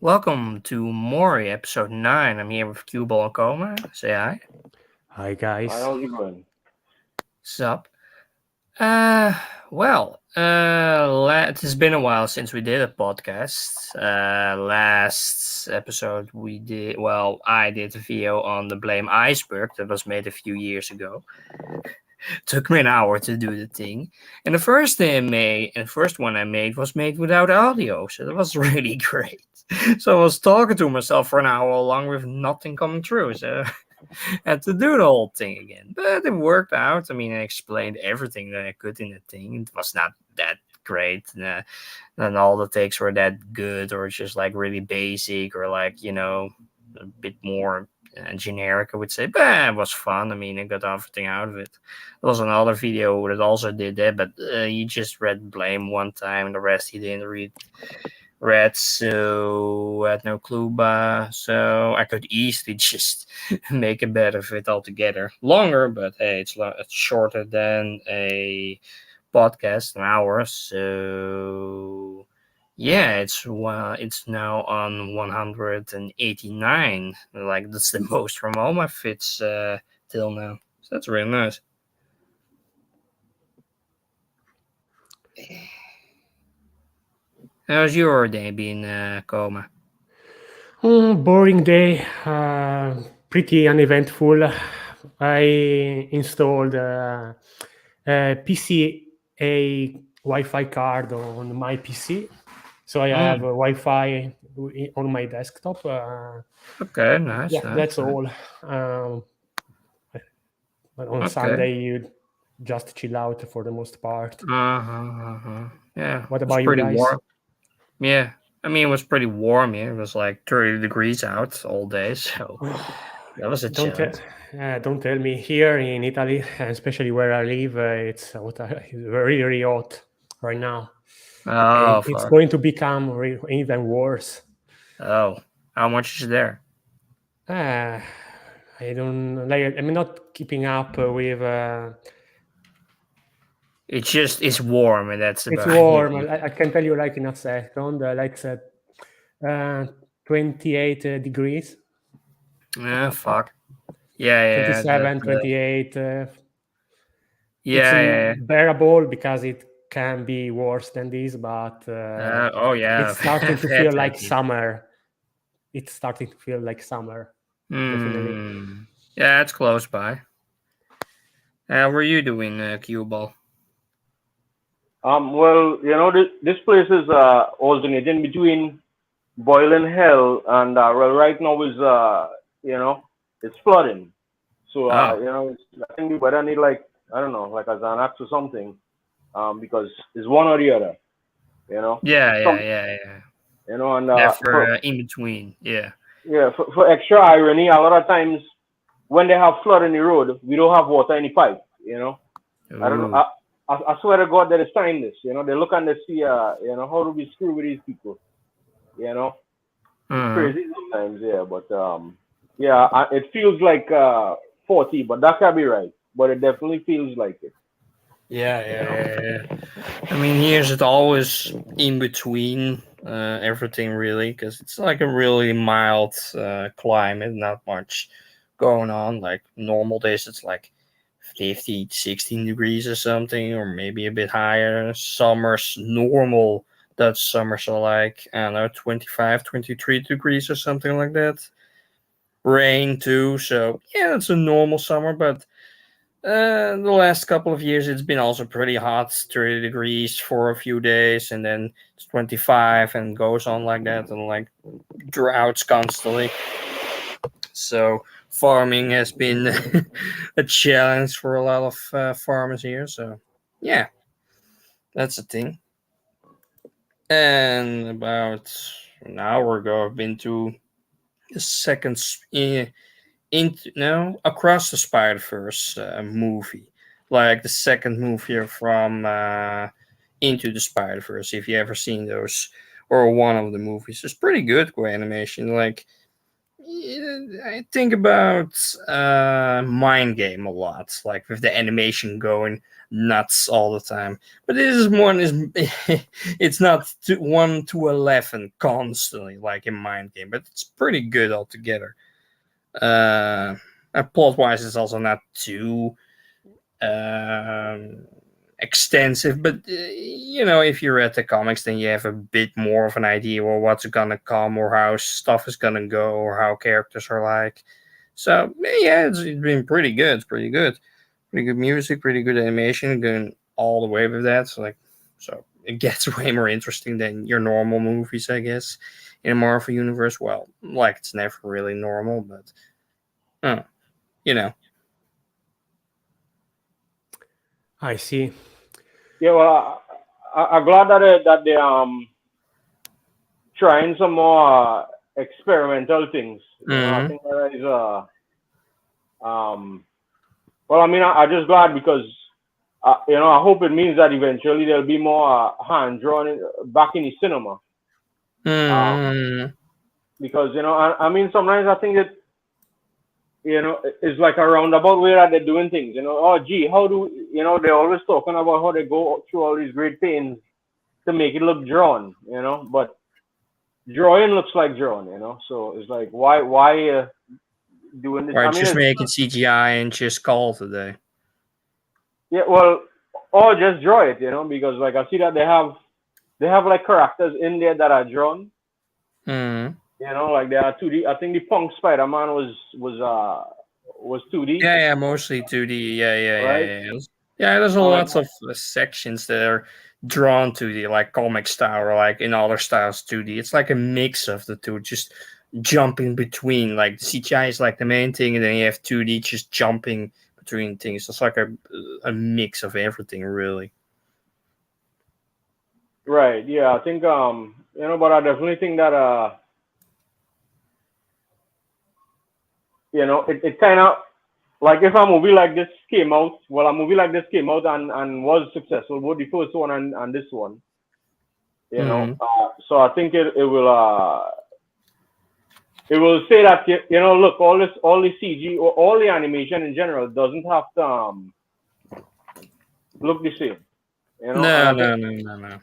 Welcome to Mori, episode 9. I'm here with Qbhall and Koma. Say hi. Hi Hi, guys. how's it going? Sup? It has been a while since we did a podcast. Last episode I did a video on the Blame Iceberg that was made a few years ago. Took me an hour to do the thing. And the first one I made was made without audio, so that was really great. So I was talking to myself for an hour long with nothing coming through. So had to do the whole thing again. But it worked out. I mean, I explained everything that I could in the thing. It was not that great. And all the takes were that good or just like really basic or like, a bit more generic, I would say. But it was fun. I mean, I got everything out of it. There was another video that also did that, but he just read Blame one time and the rest he didn't read, so I had no clue, so I could easily just make a bed of it altogether. Longer, but hey, it's shorter than a podcast, an hour. So yeah, it's now on 189. Like that's the most from all my fits till now. So that's really nice. How's your day been, Coma? Boring day. Pretty uneventful. I installed a PCA Wi-Fi card on my PC, so I have a Wi-Fi on my desktop. Okay, nice, Yeah, nice. that's all. On Okay. Sunday, you just chill out for the most part. Yeah, What it was about you pretty guys? warm. Yeah, I mean, it was pretty warm here. It was like 30 degrees out all day, so that was a Don't tell, challenge. don't tell me. Here in Italy, and especially where I live, it's very, very hot right now, and Oh, it's fuck. going to become even worse. Oh, how much is there? Uh, I don't like. I'm not keeping up with. It's warm, and that's It's about warm. it. I can tell you like in a second. Uh, 28 degrees, Yeah, fuck. Yeah, 27, 28. It's yeah. bearable because it can be worse than this, but Oh, yeah. it's starting to feel That's like it. summer. It's starting to feel like summer, definitely. Yeah, it's close by. How were you doing, cue ball? Well, this place is alternating between boiling hell and well, right now is you know, it's flooding. So Oh, I think the weather need like I don't know, like a Xanax or something, because it's one or the other. You know, some yeah. and Yeah, for in between. Yeah. for extra irony, a lot of times when they have flood in the road, we don't have water in the pipe. I don't know. Ooh. I swear to God that it's time this. They look and they see, how do we screw with these people? You know, it's Uh-huh. crazy sometimes, yeah. But yeah, it feels like 40, but that can't be right. But it definitely feels like it. Yeah. I mean, here's it always in between everything, really, because it's like a really mild climate, not much going on. Like normal days, it's like 50, 16 degrees or something, or maybe a bit higher. Summers, normal Dutch summers are like, I don't know, 25, 23 degrees or something like that. Rain too, so yeah, it's a normal summer, but the last couple of years, it's been also pretty hot, 30 degrees for a few days, and then it's 25 and goes on like that, and like droughts constantly. So farming has been a challenge for a lot of farmers here. So yeah, that's the thing. And about an hour ago, I've been to the second into no Across the Spider Verse movie, like the second movie from Into the Spider Verse. If you ever seen those or one of the movies, it's pretty good animation. Like I think about Mind Game a lot, like with the animation going nuts all the time. But this is one is it's not 1 to 11 constantly like in Mind Game, but it's pretty good altogether. And plot wise, it's also not too extensive, but if you read the comics, then you have a bit more of an idea or what's gonna come or how stuff is gonna go or how characters are like. So yeah, it's been pretty good. It's pretty good music, pretty good animation, going all the way with that. So it gets way more interesting than your normal movies, I guess, in a Marvel universe. Well, like it's never really normal, but I see. Yeah, well, I'm glad that they trying some more experimental things. I think that is well, I mean, I'm just glad because I hope it means that eventually there'll be more hand drawn back in the cinema. Because I mean, sometimes I think that it's like a roundabout way that they're doing things. Oh, gee, how do they're always talking about how they go through all these great pains to make it look drawn. But drawing looks like drawn. So it's like why doing this? Right, I mean, just making CGI and just call it a day. Yeah, well, or just draw it. Because like I see that they have like characters in there that are drawn. Like they are 2D. I think the Punk Spider-Man was 2D. Yeah, mostly 2D. Yeah. Right? Yeah, there's a lot of sections that are drawn 2D, like comic style or like in other styles 2D. It's like a mix of the two, just jumping between. Like CGI is like the main thing, and then you have 2D just jumping between things. It's like a mix of everything, really. Right. Yeah, I think but I definitely think that it kind of like if a movie like this came out, and was successful, both the first one and this one, so I think it will say that look, all the CG or all the animation in general doesn't have to look the same. No.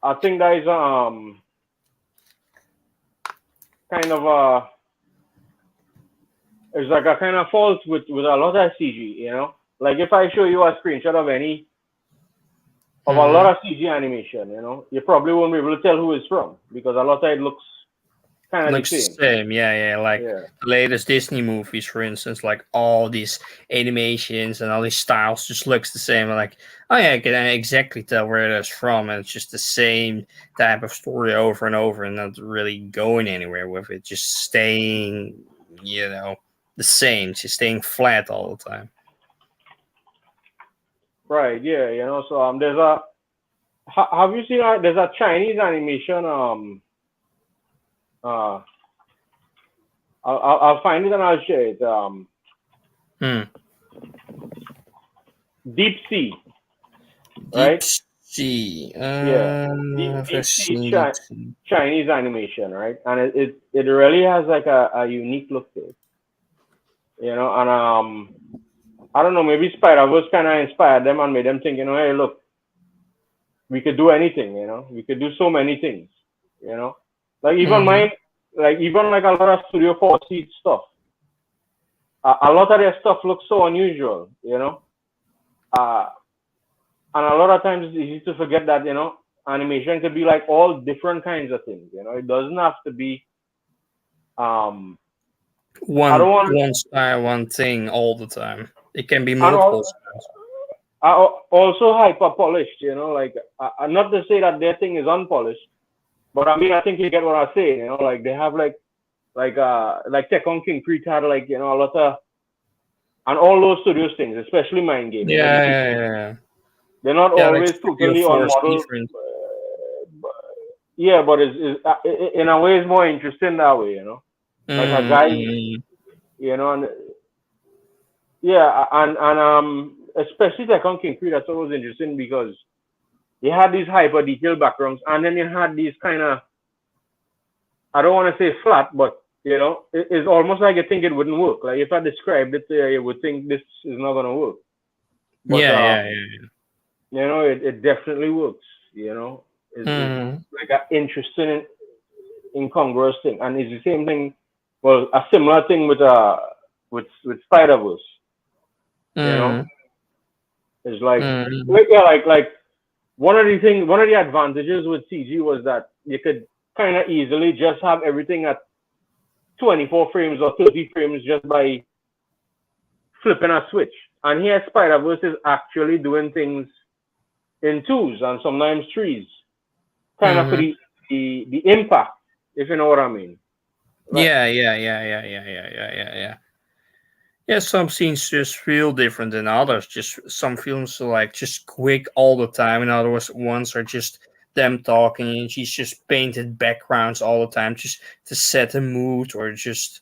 I think that is kind of it's like a kind of fault with a lot of CG, Like if I show you a screenshot of a lot of CG animation, you probably won't be able to tell who it's from because a lot of it looks kind of the same. Yeah. Like the latest Disney movies, for instance, like all these animations and all these styles just looks the same. Like, oh yeah, I can exactly tell where it's from, and it's just the same type of story over and over, and not really going anywhere with it, just staying, the same, just staying flat all the time. Right. Yeah. So there's have you seen there's a Chinese animation I'll find it and I'll share it. Deep Sea. Right? Deep Sea. Deep Sea Chinese animation, right? And it really has like a unique look to it. And I don't know, maybe Spider-Verse kind of inspired them and made them think, hey, look, we could do anything, we could do so many things, like even even like a lot of Studio 4C stuff. A lot of their stuff looks so unusual, and a lot of times it's easy to forget that, animation could be like all different kinds of things, it doesn't have to be one style, one thing all the time. It can be multiple styles. Also hyper polished, like not to say that their thing is unpolished, but I mean I think you get what I say, like they have like Tekken King Creed had like a lot of, and all those studios things, especially Mind Game. Yeah. They're not always totally on model. But it's in a way it's more interesting that way, like a guy, and and especially Tekken King Creed, that's always interesting because you had these hyper detailed backgrounds, and then you had these kind of, I don't want to say flat, but it's almost like you think it wouldn't work. Like if I described it, you would think this is not gonna work. But Yeah. it definitely works. It's Mhm. like an interesting, incongruous thing, and it's the same thing. Well, a similar thing with Spider Verse. You know, Mhm. it's like Mhm. like yeah, like one of the advantages with CG was that you could kind of easily just have everything at 24 frames or 30 frames just by flipping a switch. And here, Spider Verse is actually doing things in twos and sometimes threes, kind of for Mhm. the impact, if you know what I mean. Like, Yeah. Yeah, some scenes just feel different than others. Just some films are like just quick all the time, and others ones are just them talking, and she's just painted backgrounds all the time, just to set a mood or just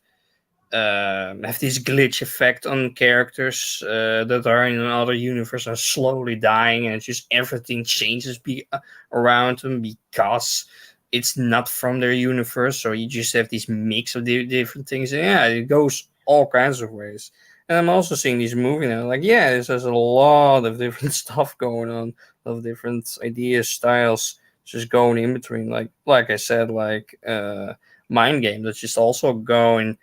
have this glitch effect on characters that are in another universe are slowly dying, and just everything changes around them because it's not from their universe. So you just have this mix of different things, and yeah, it goes all kinds of ways. And I'm also seeing this movie now, like yeah, there's a lot of different stuff going on, of different ideas, styles, just going in between. Like I said, like Mind Game, that's just also going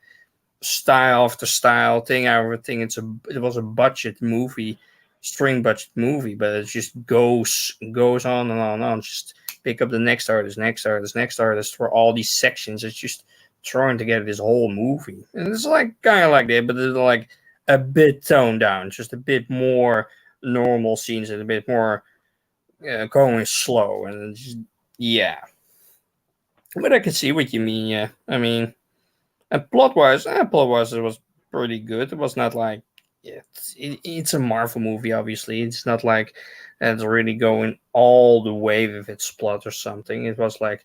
style after style thing. Everything. It was a budget movie, string budget movie, but it just goes on and on and on. Just pick up the next artist for all these sections. It's just throwing together this whole movie, and it's like kind of like that, but it's like a bit toned down, just a bit more normal scenes and a bit more going slow and just, yeah. But I can see what you mean. Yeah, I mean. And plot wise, it was pretty good. It was not like it's a Marvel movie. Obviously, it's not like it's really going all the way with its plot or something. It was like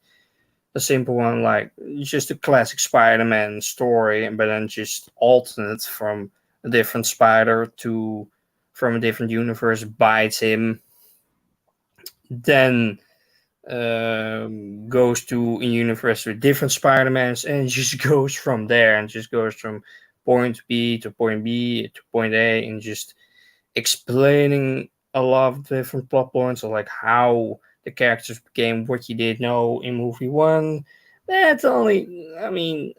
a simple one, like just a classic Spider-Man story, but then just alternate from a different Spider to from a different universe bites him, then goes to a universe with different Spider-Mans and just goes from there and just goes from point B to point B to point A and just explaining a lot of different plot points of like how the characters became what you did know in movie one. That's only, I mean,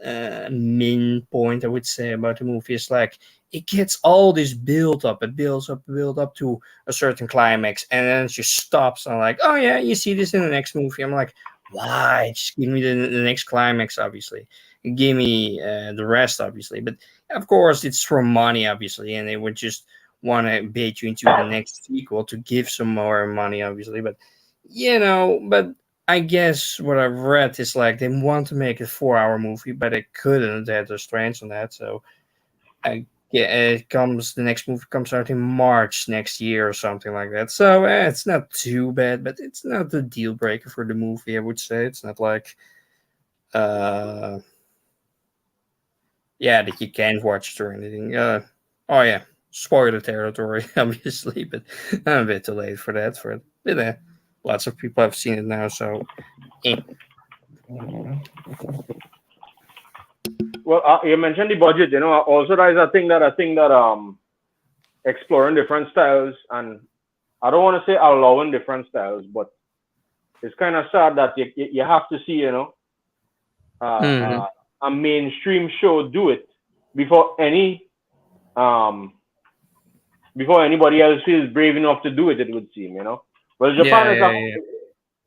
min point I would say about the movie is like it gets all this build up, build up to a certain climax, and then it just stops. And like, oh yeah, you see this in the next movie. I'm like, why? Just give me the next climax, obviously. Give me the rest, obviously. But of course, it's for money, obviously, and they would just want to bait you into the next sequel to give some more money, obviously. But but I guess what I've read is like they want to make a 4 hour movie, but they couldn't. They had restraints on that, so I yeah, the next movie comes out in March next year or something like that. So it's not too bad, but it's not the deal breaker for the movie. I would say it's not like uh yeah that you can't watch it or anything. Oh yeah, spoiler territory, obviously, but I'm a bit too late for that. But lots of people have seen it now, so eh. well, you mentioned the budget. Also that is a thing that I think that exploring different styles, and I don't want to say allowing different styles, but it's kind of sad that you have to see uh, Mhm. uh, a mainstream show do it before um before anybody else feels brave enough to do it. It would seem. Well, Yeah, yeah, yeah.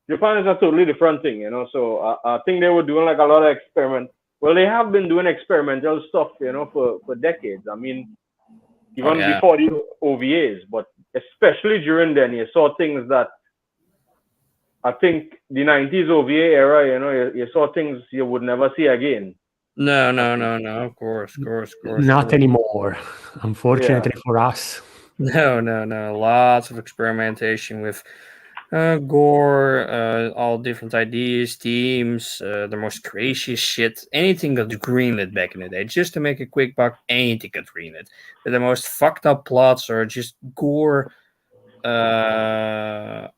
Japan is a totally different thing. So I think they were doing like a lot of experiment. Well, they have been doing experimental stuff for decades. I mean, Oh even yeah. before the OVAs, but especially during then, you saw things that I think the 90s OVA era, you saw things you would never see again. No, I no, think, no, no. Of course, of course, of course, of Not course. anymore, yeah. unfortunately for us. No, no, no. Lots of experimentation with gore, all different ideas, themes, the most craziest shit. Anything got greenlit back in the day. Just to make a quick buck, anything got greenlit. But the most fucked up plots or just gore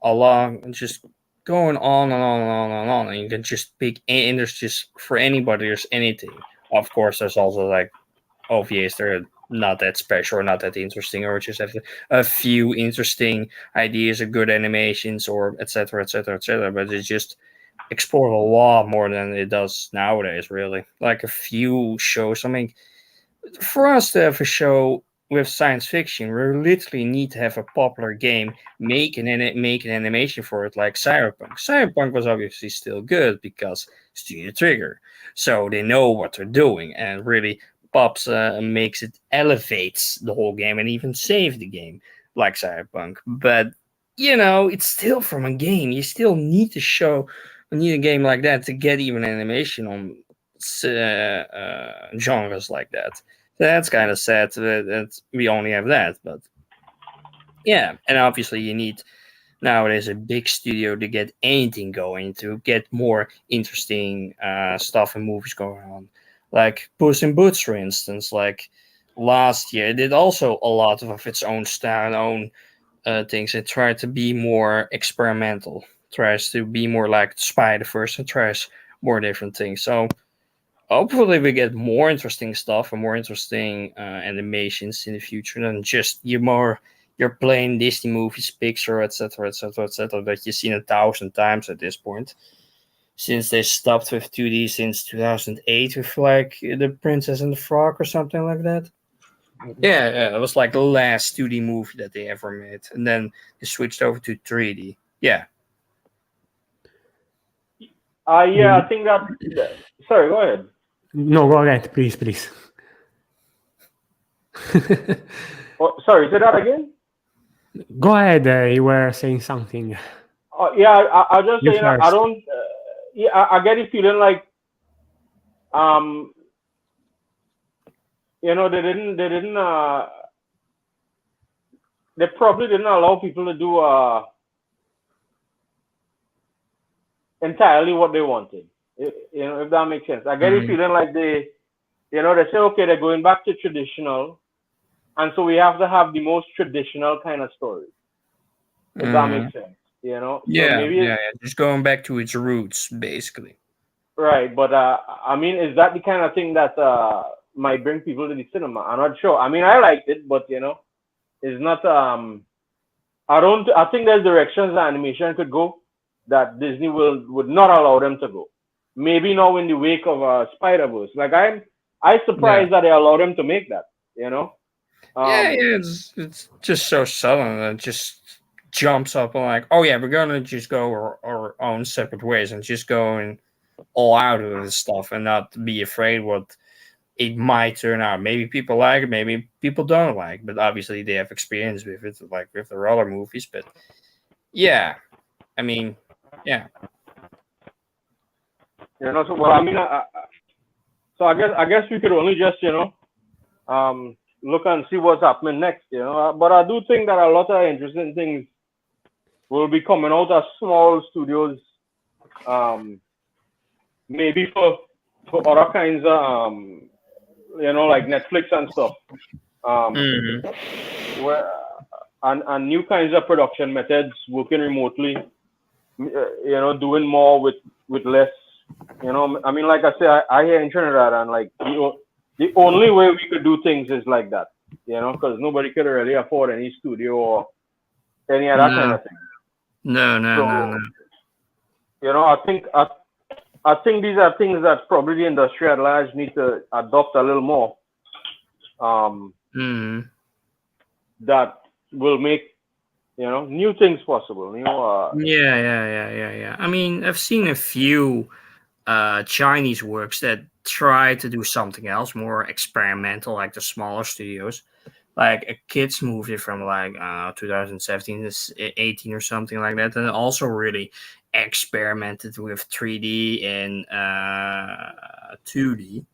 along, just going on and on and on and on. And you can just pick, and there's just, for anybody, there's anything. Of course, there's also like OVAs that are not that special or not that interesting, or just have a few interesting ideas of good animations or etc. etc. etc. But it's just explored a lot more than it does nowadays. Really, like a few shows. I mean, for us to have a show with science fiction, we literally need to have a popular game, make an animation for it, like Cyberpunk. Cyberpunk was obviously still good because Studio Trigger, so they know what they're doing, and really pops makes it elevates the whole game and even save the game like Cyberpunk. But it's still from a game. You still need to show. Need a game like that to get even animation on genres like that. That's kind of sad that we only have that, but yeah, and obviously you need nowadays a big studio to get anything going, to get more interesting stuff and movies going on, like Puss in Boots, for instance. Like last year, it did also a lot of its own style and own things. It tried to be more experimental, tries to be more like Spider Verse, and tries more different things. So hopefully we get more interesting stuff and more interesting animations in the future than just your plain Disney movies, Pixar, etc., etc., etc. that you've seen 1,000 times at this point. Since they stopped with 2D since 2008 with like the Princess and the Frog or something like that. Yeah, it was like the last 2D movie that they ever made, and then they switched over to 3D. Yeah. Yeah, I think that. Sorry, go ahead. No, go ahead, please. Oh, sorry, say that again. Go ahead. You were saying something. Yeah, I'll just You say, I first. don't. Yeah, I get the feeling like, um, they probably didn't allow people to do entirely what they wanted. If that makes sense. I get the feeling like they say, okay, they're going back to traditional, and so we have to have the most traditional kind of story. If that makes sense. So maybe just going back to its roots, basically. right, but I mean, is that the kind of thing that might bring people to the cinema? I'm not sure. I mean, I liked it, but it's not. I don't. I think there's directions that animation could go that Disney would not allow them to go. Maybe now in the wake of Spider Verse. Like I surprised that they allowed them to make that. It's just so sudden and it just jumps up and like, oh yeah, we're gonna just go our own separate ways and just go and all out of this stuff and not be afraid what it might turn out. Maybe people like it, maybe people don't like, but obviously they have experience with it, like with their other movies. But yeah, I mean, yeah. So well, I mean, so I guess we could only just look and see what's happening next. But I do think that a lot of interesting things will be coming out of small studios. Maybe for other kinds of like Netflix and stuff. Where and new kinds of production methods, working remotely, doing more with less. I mean, like I say, I hear in Trinidad, and like the only way we could do things is like that, because nobody could really afford any studio or any other kind of thing. No. I think these are things that probably the industry at large need to adopt a little more. That will make new things possible. Yeah. I mean, I've seen a few Chinese works that try to do something else, more experimental, like the smaller studios, like a kids movie from like 2017, 18 or something like that, and also really experimented with 3D and 2D.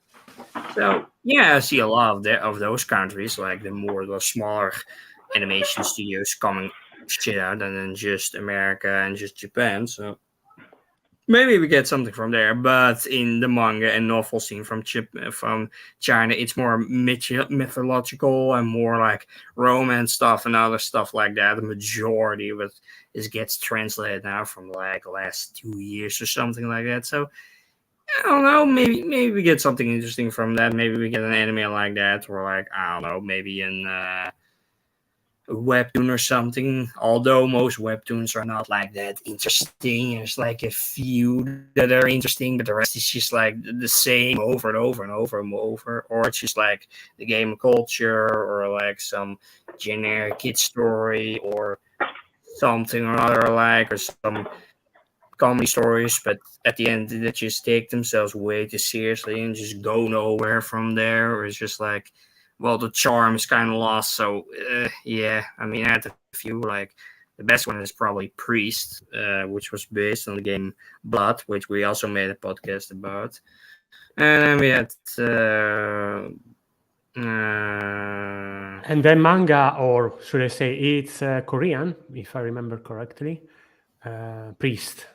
So yeah, I see a lot of those countries, like the smaller animation studios coming shit out, and then just America and just Japan. So maybe we get something from there, but in the manga and novel scene from China, it's more mythological and more like romance stuff and other stuff like that. The majority of it gets translated now from like the last 2 years or something like that. So I don't know. Maybe we get something interesting from that. Maybe we get an anime like that, or like I don't know, maybe a webtoon or something. Although most webtoons are not like that interesting. There's like a few that are interesting, but the rest is just like the same over and over and over and over. Or it's just like the game of culture, or like some generic kid story, or something or other like, or some comedy stories, but at the end they just take themselves way too seriously and just go nowhere from there. Or it's just like, well, the charm is kind of lost. So yeah, I mean, I had a few. Like the best one is probably Priest, which was based on the game Blood, which we also made a podcast about. And then we had. And then manga, or should I say, it's Korean, if I remember correctly. Priest.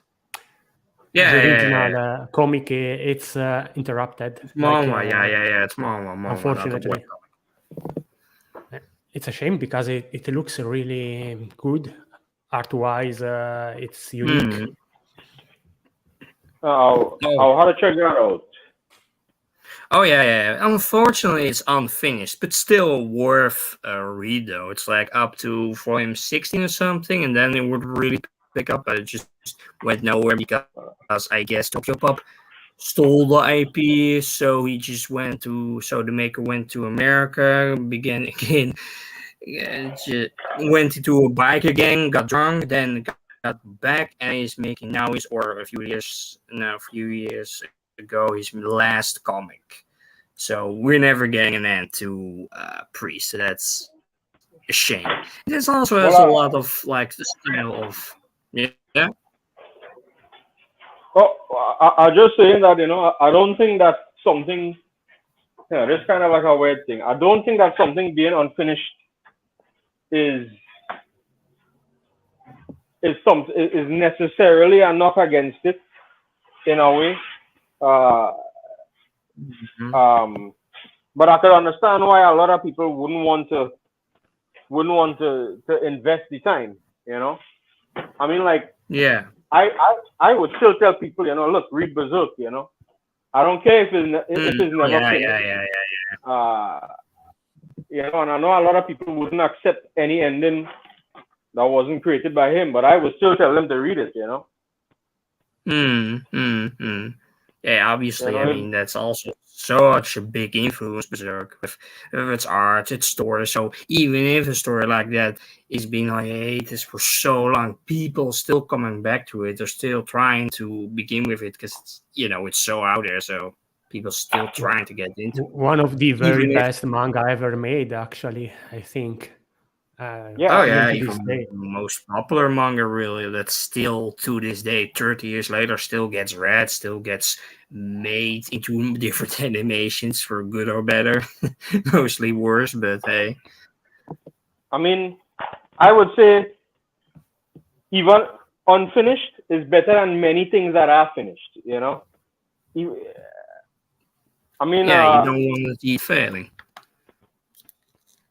Yeah, The yeah, original yeah. comic, it's interrupted. It's manga, yeah. It's manga, Unfortunately. It's a shame because it looks really good. Art-wise, it's unique. I'll have to check that out. Oh yeah. Unfortunately, it's unfinished, but still worth a read though. It's like up to volume 16 or something, and then it would really pick up. But it just went nowhere because I guess Tokyo Pop stole the IP, so he just went to. So the maker went to America, began again, went into a biker gang, got drunk, then got back, and he's making now his or a few years ago his last comic. So we're never getting an end to Priest. So that's a shame. This also has a lot of like the style of yeah. Well, I'm just saying that I don't think that something. This kind of like a weird thing. I don't think that something being unfinished is necessarily a knock against it in a way. But I could understand why a lot of people wouldn't want to invest the time. I mean, like, Yeah. I would still tell people, look, read Berserk. I don't care if it's never finished. And I know a lot of people wouldn't accept any ending that wasn't created by him, but I would still tell them to read it. Yeah, obviously. I mean, that's also such a big influence, Berserk, with its art, its story. So even if a story like that is being hiatus for so long, people still coming back to it. They're still trying to begin with it because it's so out there. So people still trying to get into it. One of the very best manga ever made, actually, I think. Even most popular manga, really, that still to this day, 30 years later, still gets read, still gets made into different animations for good or better. Mostly worse, but hey. I mean, I would say even unfinished is better than many things that are finished. I mean, you don't want to see failing.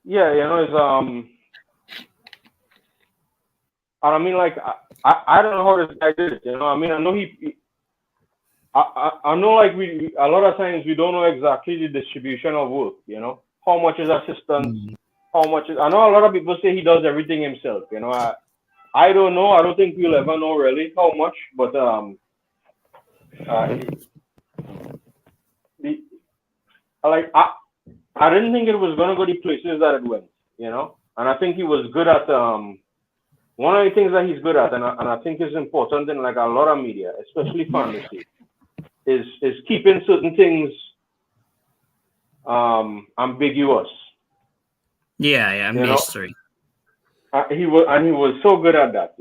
Yeah, it's and I mean, like, I don't know how this guy did it. I mean, I know I know, like, we a lot of times we don't know exactly the distribution of work. How much is assistant, how much is. I know a lot of people say he does everything himself. I don't know. I don't think we'll ever know really how much, but I didn't think it was gonna go the places that it went. And I think he was good at one of the things that he's good at, and I think is important in like a lot of media, especially fantasy, is keeping certain things ambiguous. Yeah, mystery. He was so good at that.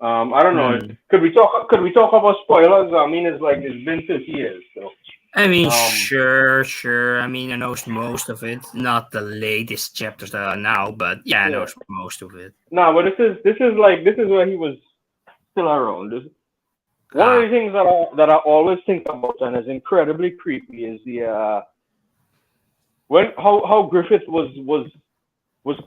I don't know. Could we talk about spoilers? I mean, it's been 50 years. So. I mean, sure. I mean, I know most of it, not the latest chapters that are now, but yeah, I know most of it. No, but this is where he was still around. One of the things that I always think about and is incredibly creepy is the how Griffith was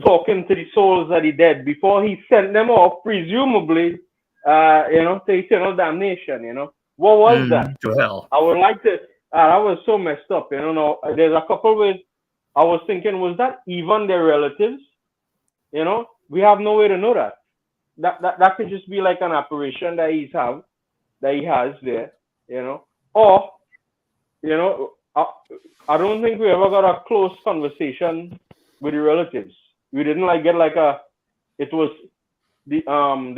talking to the souls that he dead before he sent them off, presumably, to eternal damnation. What was that? Qbhall. I would like to. That was so messed up. No, there's a couple ways. I was thinking, was that even their relatives? We have no way to know that. That could just be like an apparition that he has there. Or I don't think we ever got a close conversation with the relatives. We didn't get it was there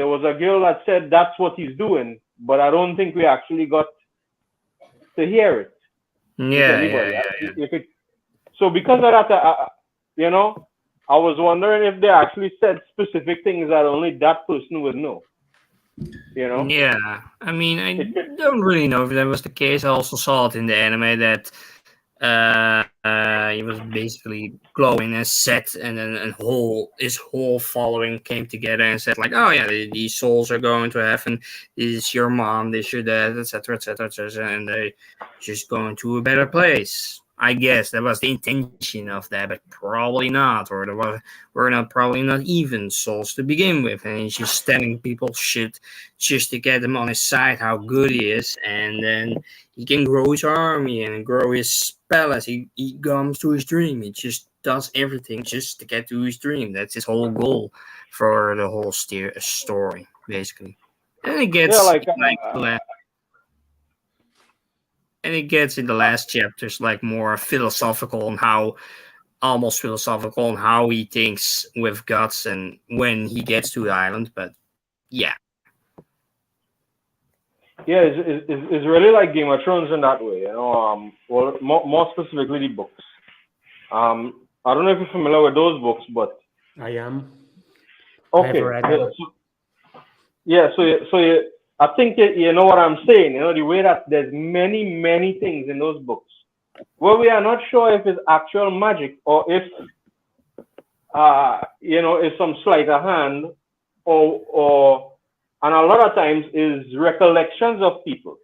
was a girl that said that's what he's doing, but I don't think we actually got to hear it. Yeah. So because of that, I was wondering if they actually said specific things that only that person would know. Yeah, I mean, I don't really know if that was the case. I also saw it in the anime that he was basically glowing and set, and then his whole following came together and said like, oh yeah, these souls are going to heaven. This is your mom, this your dad, etc., etc., etc., and they just going to a better place. I guess that was the intention of that, but probably not, or probably not even souls to begin with, and he's just telling people shit just to get them on his side, how good he is, and then he can grow his army and grow his palace. He comes to his dream. He just does everything just to get to his dream. That's his whole goal for the whole story, basically. And it gets and it gets in the last chapters more philosophical on almost philosophical on how he thinks with guts and when he gets to the island. But yeah. Yeah, it's really like Game of Thrones in that way, well, more specifically the books. I don't know if you're familiar with those books, but I am. Okay. So I think you know what I'm saying. The way that there's many things in those books where we are not sure if it's actual magic or if it's some sleight of hand or and a lot of times is recollections of people,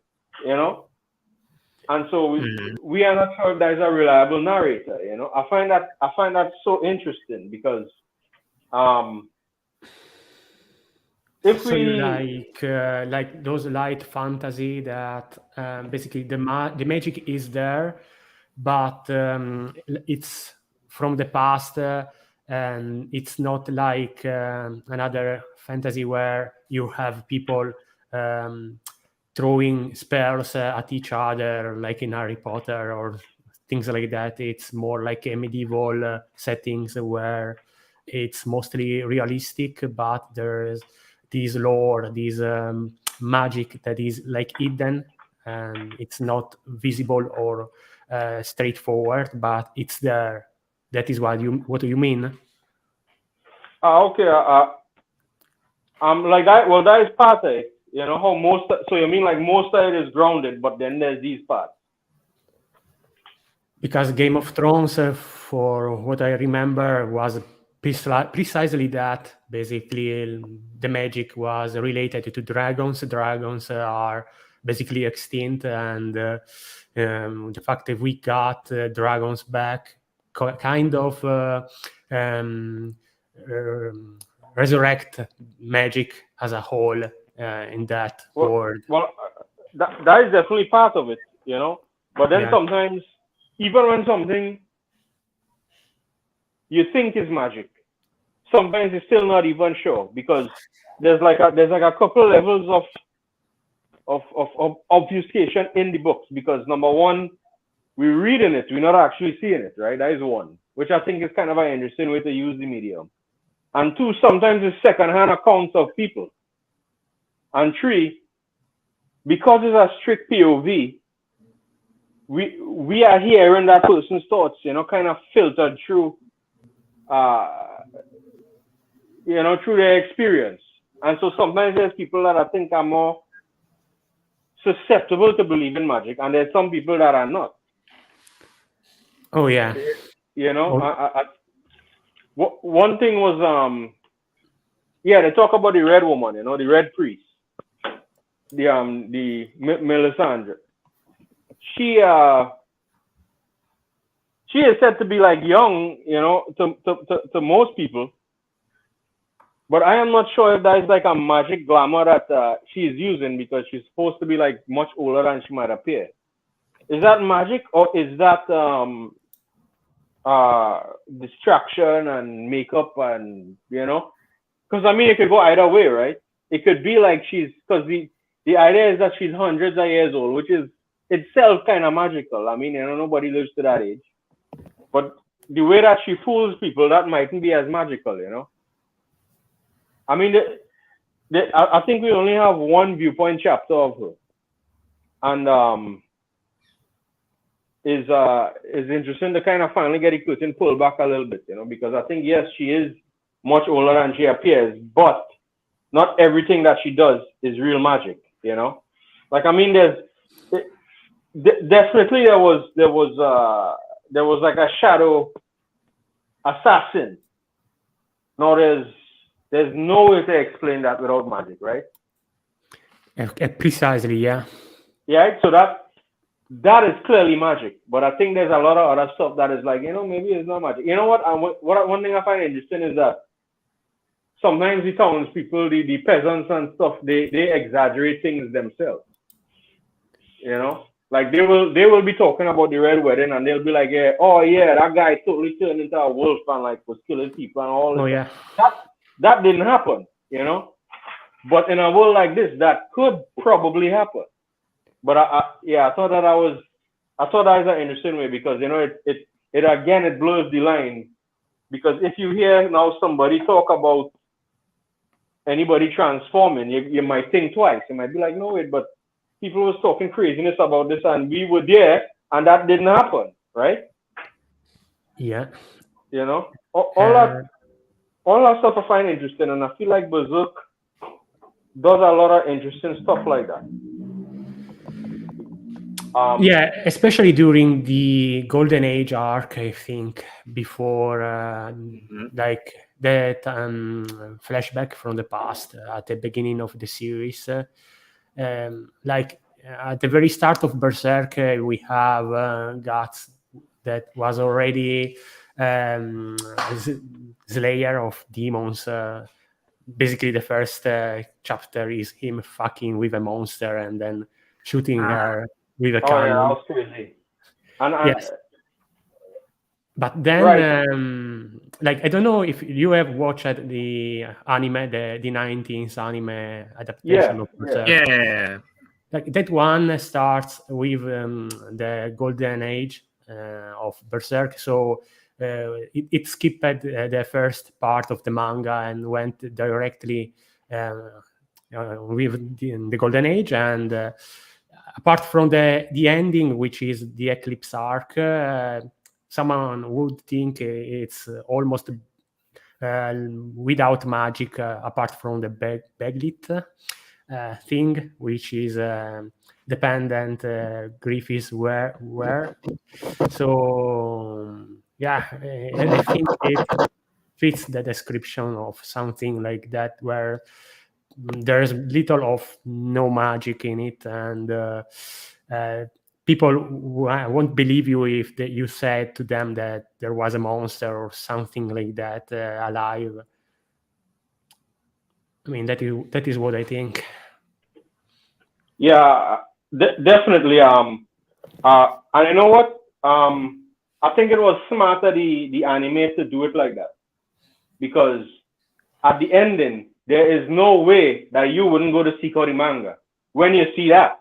and so we are not sure if there's a reliable narrator. I find that so interesting because if so we like those light fantasy that basically the magic is there, but it's from the past, and it's not like another fantasy where you have people throwing spells at each other, like in Harry Potter or things like that. It's more like a medieval settings where it's mostly realistic, but there's this lore, this magic that is hidden, and it's not visible or straightforward, but it's there. That is what you mean? Okay. Like that. Well, that is part of it. How so you mean like most of it is grounded, but then there's these parts. Because Game of Thrones, for what I remember, was precisely that. Basically, the magic was related to dragons. Dragons are basically extinct, and the fact that we got dragons back kind of resurrect magic as a whole in that world. Well, that is definitely part of it, But then sometimes, even when something you think is magic, sometimes you're still not even sure because there's like a couple levels of obfuscation in the books. Because number one, we're reading it, we're not actually seeing it, right? That is one, which I think is kind of an interesting way to use the medium. And two, sometimes it's secondhand accounts of people. And three, because it's a strict POV, we are hearing that person's thoughts, kind of filtered through, through their experience. And so sometimes there's people that I think are more susceptible to believe in magic, and there's some people that are not. Oh yeah. One thing was they talk about the red woman, the red priest, the Melisandre. She is said to be like young, to most people, But I am not sure if that is like a magic glamour that she's using because she's supposed to be like much older than she might appear. Is that magic or is that distraction and makeup and Because I mean, it could go either way, right? It could be like because the idea is that she's hundreds of years old, which is itself kind of magical. I mean, nobody lives to that age. But the way that she fools people, that mightn't be as magical. I mean, I think we only have one viewpoint chapter of her, and is interesting to kind of finally get the curtain pulled back a little bit, because I think yes, she is much older than she appears, but not everything that she does is real magic, Like I mean, definitely there was like a shadow assassin. No, there's no way to explain that without magic, right? Precisely, yeah. Yeah, so that is clearly magic, but I think there's a lot of other stuff that is like, maybe it's not magic. You know what? One thing I find interesting is that sometimes the townspeople, the peasants and stuff, they exaggerate things themselves. Like they will be talking about the Red Wedding and they'll be like, yeah, oh yeah, that guy totally turned into a wolf and like was killing people and all. Oh yeah. That didn't happen, But in a world like this, that could probably happen. But I thought that was an interesting way because it again it blurs the line, because if you hear now somebody talk about anybody transforming, you might think twice. You might be like, no wait, but people was talking craziness about this and we were there and that didn't happen, right? Yeah. All that stuff I find interesting, and I feel like Berserk does a lot of interesting stuff like that. Yeah, especially during the Golden Age arc, I think, before like that flashback from the past at the beginning of the series. Like at the very start of Berserk, we have Guts that was already Slayer of demons. Basically, the first chapter is him fucking with a monster and then shooting her with a cannon. Yeah, that was crazy. Yes. But then, right. Like, I don't know if you have watched the anime, the 19th anime adaptation of Berserk. Yeah. Like that one starts with the Golden Age of Berserk. So it skipped the first part of the manga and went directly with the Golden Age. And apart from the ending, which is the Eclipse arc, someone would think it's almost without magic, apart from the Baglit thing, which is dependent Griffiths were. So yeah, I think it fits the description of something like that, where there's little of no magic in it, and people won't believe you if you said to them that there was a monster or something like that alive. I mean, that is what I think. Yeah, definitely. And you know what? I think it was smart of the anime to do it like that, because at the ending, there is no way that you wouldn't go to seek out the manga when you see that.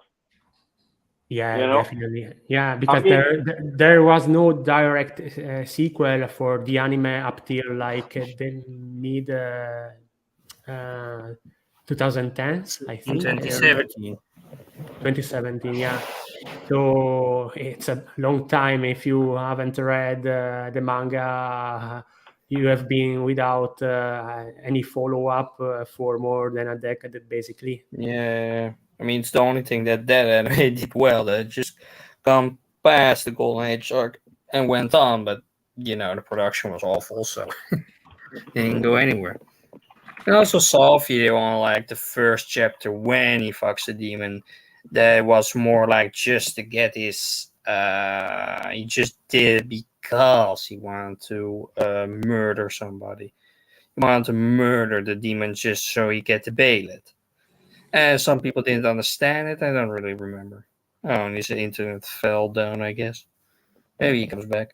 Yeah, definitely. Yeah, because there was no direct sequel for the anime up till like the mid 2010s, I think. 2017. 2017, yeah. So it's a long time. If you haven't read the manga, you have been without any follow-up for more than a decade, basically. Yeah, I mean, it's the only thing that anime did well. That just come past the Golden Age arc and went on, but the production was awful, so it didn't go anywhere. I also saw a video on like the first chapter when he fucks the demon. That was more like just to get his. He just did it because he wanted to murder somebody. He wanted to murder the demon just so he get to bail it. And some people didn't understand it. I don't really remember. Oh, and his internet fell down, I guess. Maybe he comes back.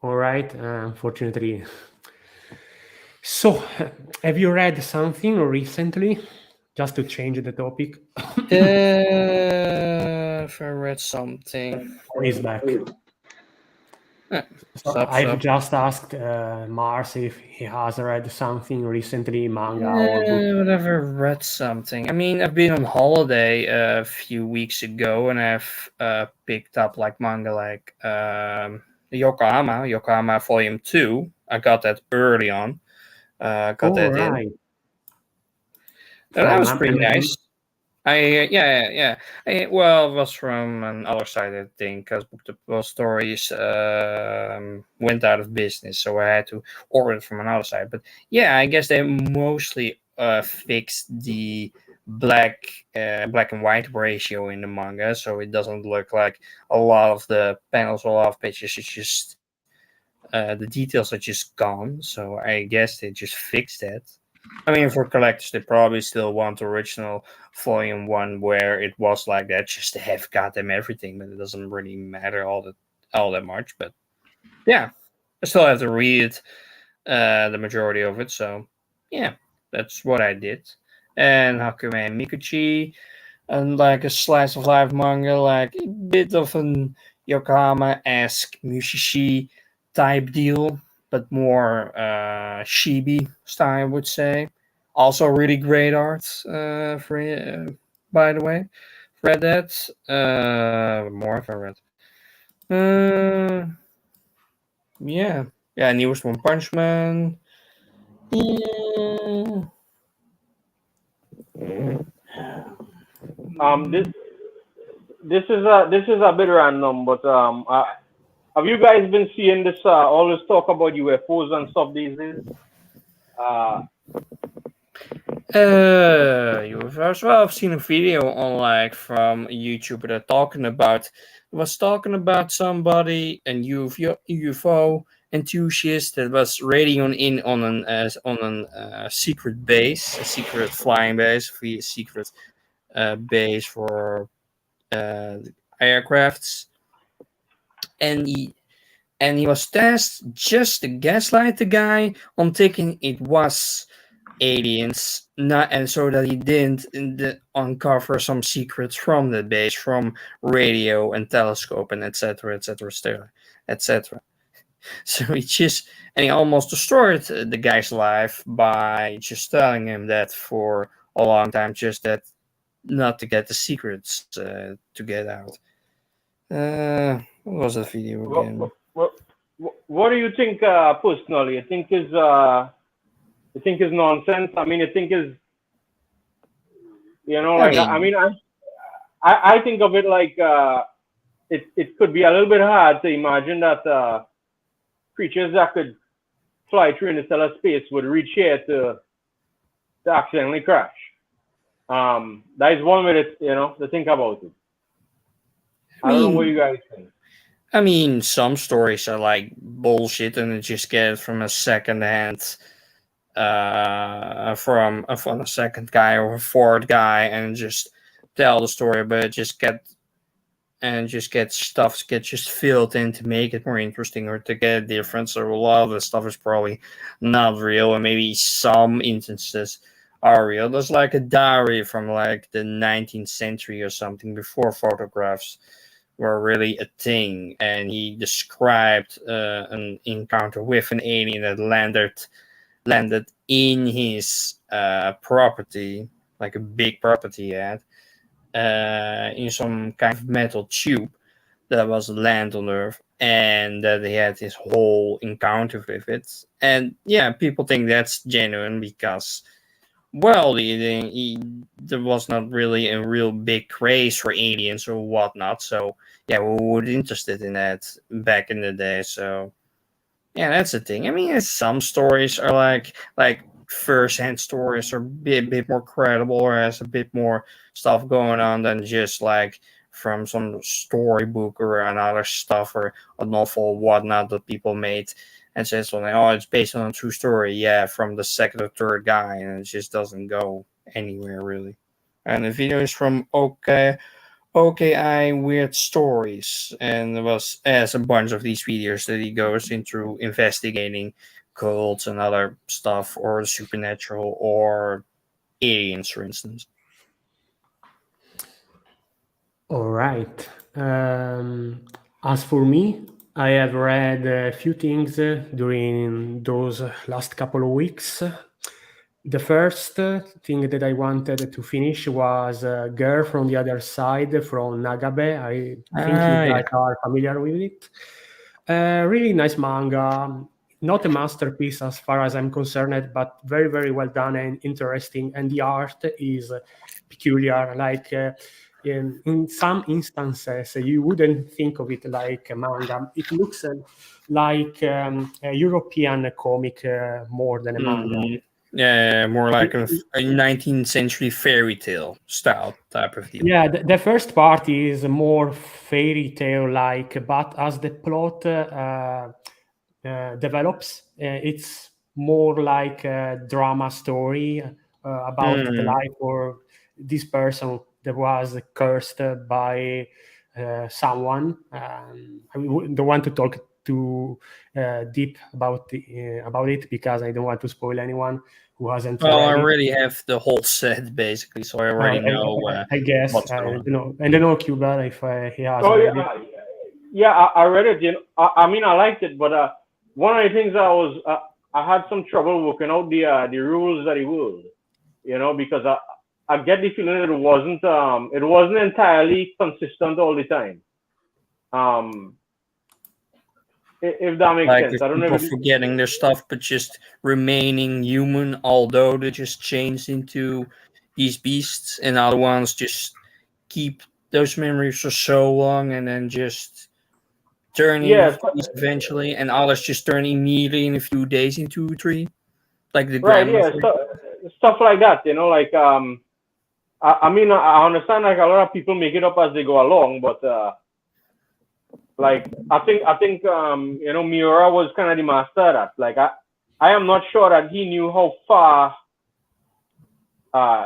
All right, unfortunately. So, have you read something recently? Just to change the topic. If I read something. He's back. So Stop. I've just asked Mars if he has read something recently, manga or book. Whatever, read something. I mean, I've been on holiday a few weeks ago, and I've picked up like manga like Yokohama Volume 2. I got that early on. Got that right. in. That was pretty nice. Yeah. Well, it was from an other side, I think, because Book Stories went out of business, so I had to order it from another side. But yeah, I guess they mostly fixed the black and white ratio in the manga, so it doesn't look like a lot of the panels, a lot of pages. It's just the details are just gone. So I guess they just fixed that. I mean, for collectors, they probably still want the original Volume 1 where it was like that, just to have goddamn everything, but it doesn't really matter all that much. But yeah, I still have to read the majority of it, so yeah, that's what I did. And Hakume and Mikuchi, and like a slice of life manga, like a bit of an Yokohama-esque Mushishi type deal, but more chibi style, I would say. Also, really great art, by the way. Read that. More if I read. Yeah. Newest One Punch Man. Yeah. This is a bit random, but have you guys been seeing this all this talk about UFOs and stuff these days? UFOs. Well, I've seen a video on like from a YouTuber that was talking about somebody, and UFO enthusiast that was radioing in on an secret base, a secret flying base, a secret base for aircrafts, and he was tasked just to gaslight the guy on thinking it was aliens, not, and so that he didn't uncover some secrets from the base, from radio and telescope and etc. So he almost destroyed the guy's life by just telling him that for a long time, just that not to get the secrets to get out. What was the video again? What do you think personally? You think is nonsense? I mean, you think is, like, I think of it like it could be a little bit hard to imagine that creatures that could fly through interstellar space would reach here to accidentally crash. That is one way to think about it. I don't know what you guys think. I mean, some stories are like bullshit, and you just get it from a second-hand, from a second guy or a fourth guy, and just tell the story, but just get stuff get just filled in to make it more interesting or to get a difference. So a lot of the stuff is probably not real, and maybe some instances are real. There's like a diary from like the 19th century or something, before photographs were really a thing, and he described an encounter with an alien that landed in his property, like a big property he had, in some kind of metal tube that was land on Earth, and that he had his whole encounter with it. And yeah, people think that's genuine because, well, there was not really a real big craze for aliens or whatnot. So yeah, we were interested in that back in the day. So yeah, that's the thing. I mean, some stories are like first-hand stories are a bit more credible, or has a bit more stuff going on than just like from some storybook or another stuff or a novel or whatnot that people made and says something, oh, it's based on a true story, yeah, from the second or third guy, and it just doesn't go anywhere really. And the video is from OKI Weird Stories, and there was as a bunch of these videos that he goes into investigating cults and other stuff, or supernatural, or aliens, for instance. All right. As for me, I have read a few things during those last couple of weeks. The first thing that I wanted to finish was Girl from the Other Side from Nagabe. I think you guys are familiar with it. Really nice manga. Not a masterpiece as far as I'm concerned, but very, very well done and interesting. And the art is peculiar. Like in some instances, you wouldn't think of it like a manga. It looks like a European comic more than a manga. Yeah, more like a 19th century fairy tale style type of deal. Yeah, the first part is more fairy tale like, but as the plot develops, it's more like a drama story about the life of this person that was cursed by someone. I don't want to talk too deep about it because I don't want to spoil anyone who hasn't Well, read I it. already have the whole set basically, so I already know. I guess what's I going on. don't know. I don't know Qbhall if he has Oh read yeah, it. yeah. I read it. You know, I mean, I liked it, but one of the things I had some trouble working out the rules of the world. You know, because I get the feeling that it wasn't entirely consistent all the time. If that makes Like sense. I don't know people if forgetting their stuff, but just remaining human, although they just changed into these beasts, and other ones just keep those memories for so long, and then just turn into yeah, trees eventually, and others just turn immediately in a few days into a tree, like the right, grandma. yeah, stuff like that. You know, like I mean, I understand like a lot of people make it up as they go along, but like I think you know, Miura was kind of the master at that. Like I am not sure that he knew how far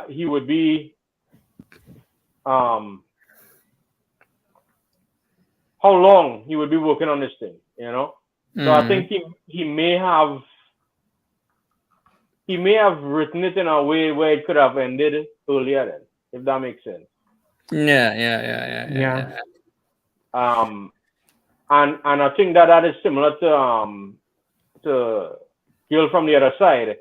he would be how long he would be working on this thing, you know. So I think he may have written it in a way where it could have ended earlier then, if that makes sense. Yeah. And I think that is similar to Girl from the Other Side.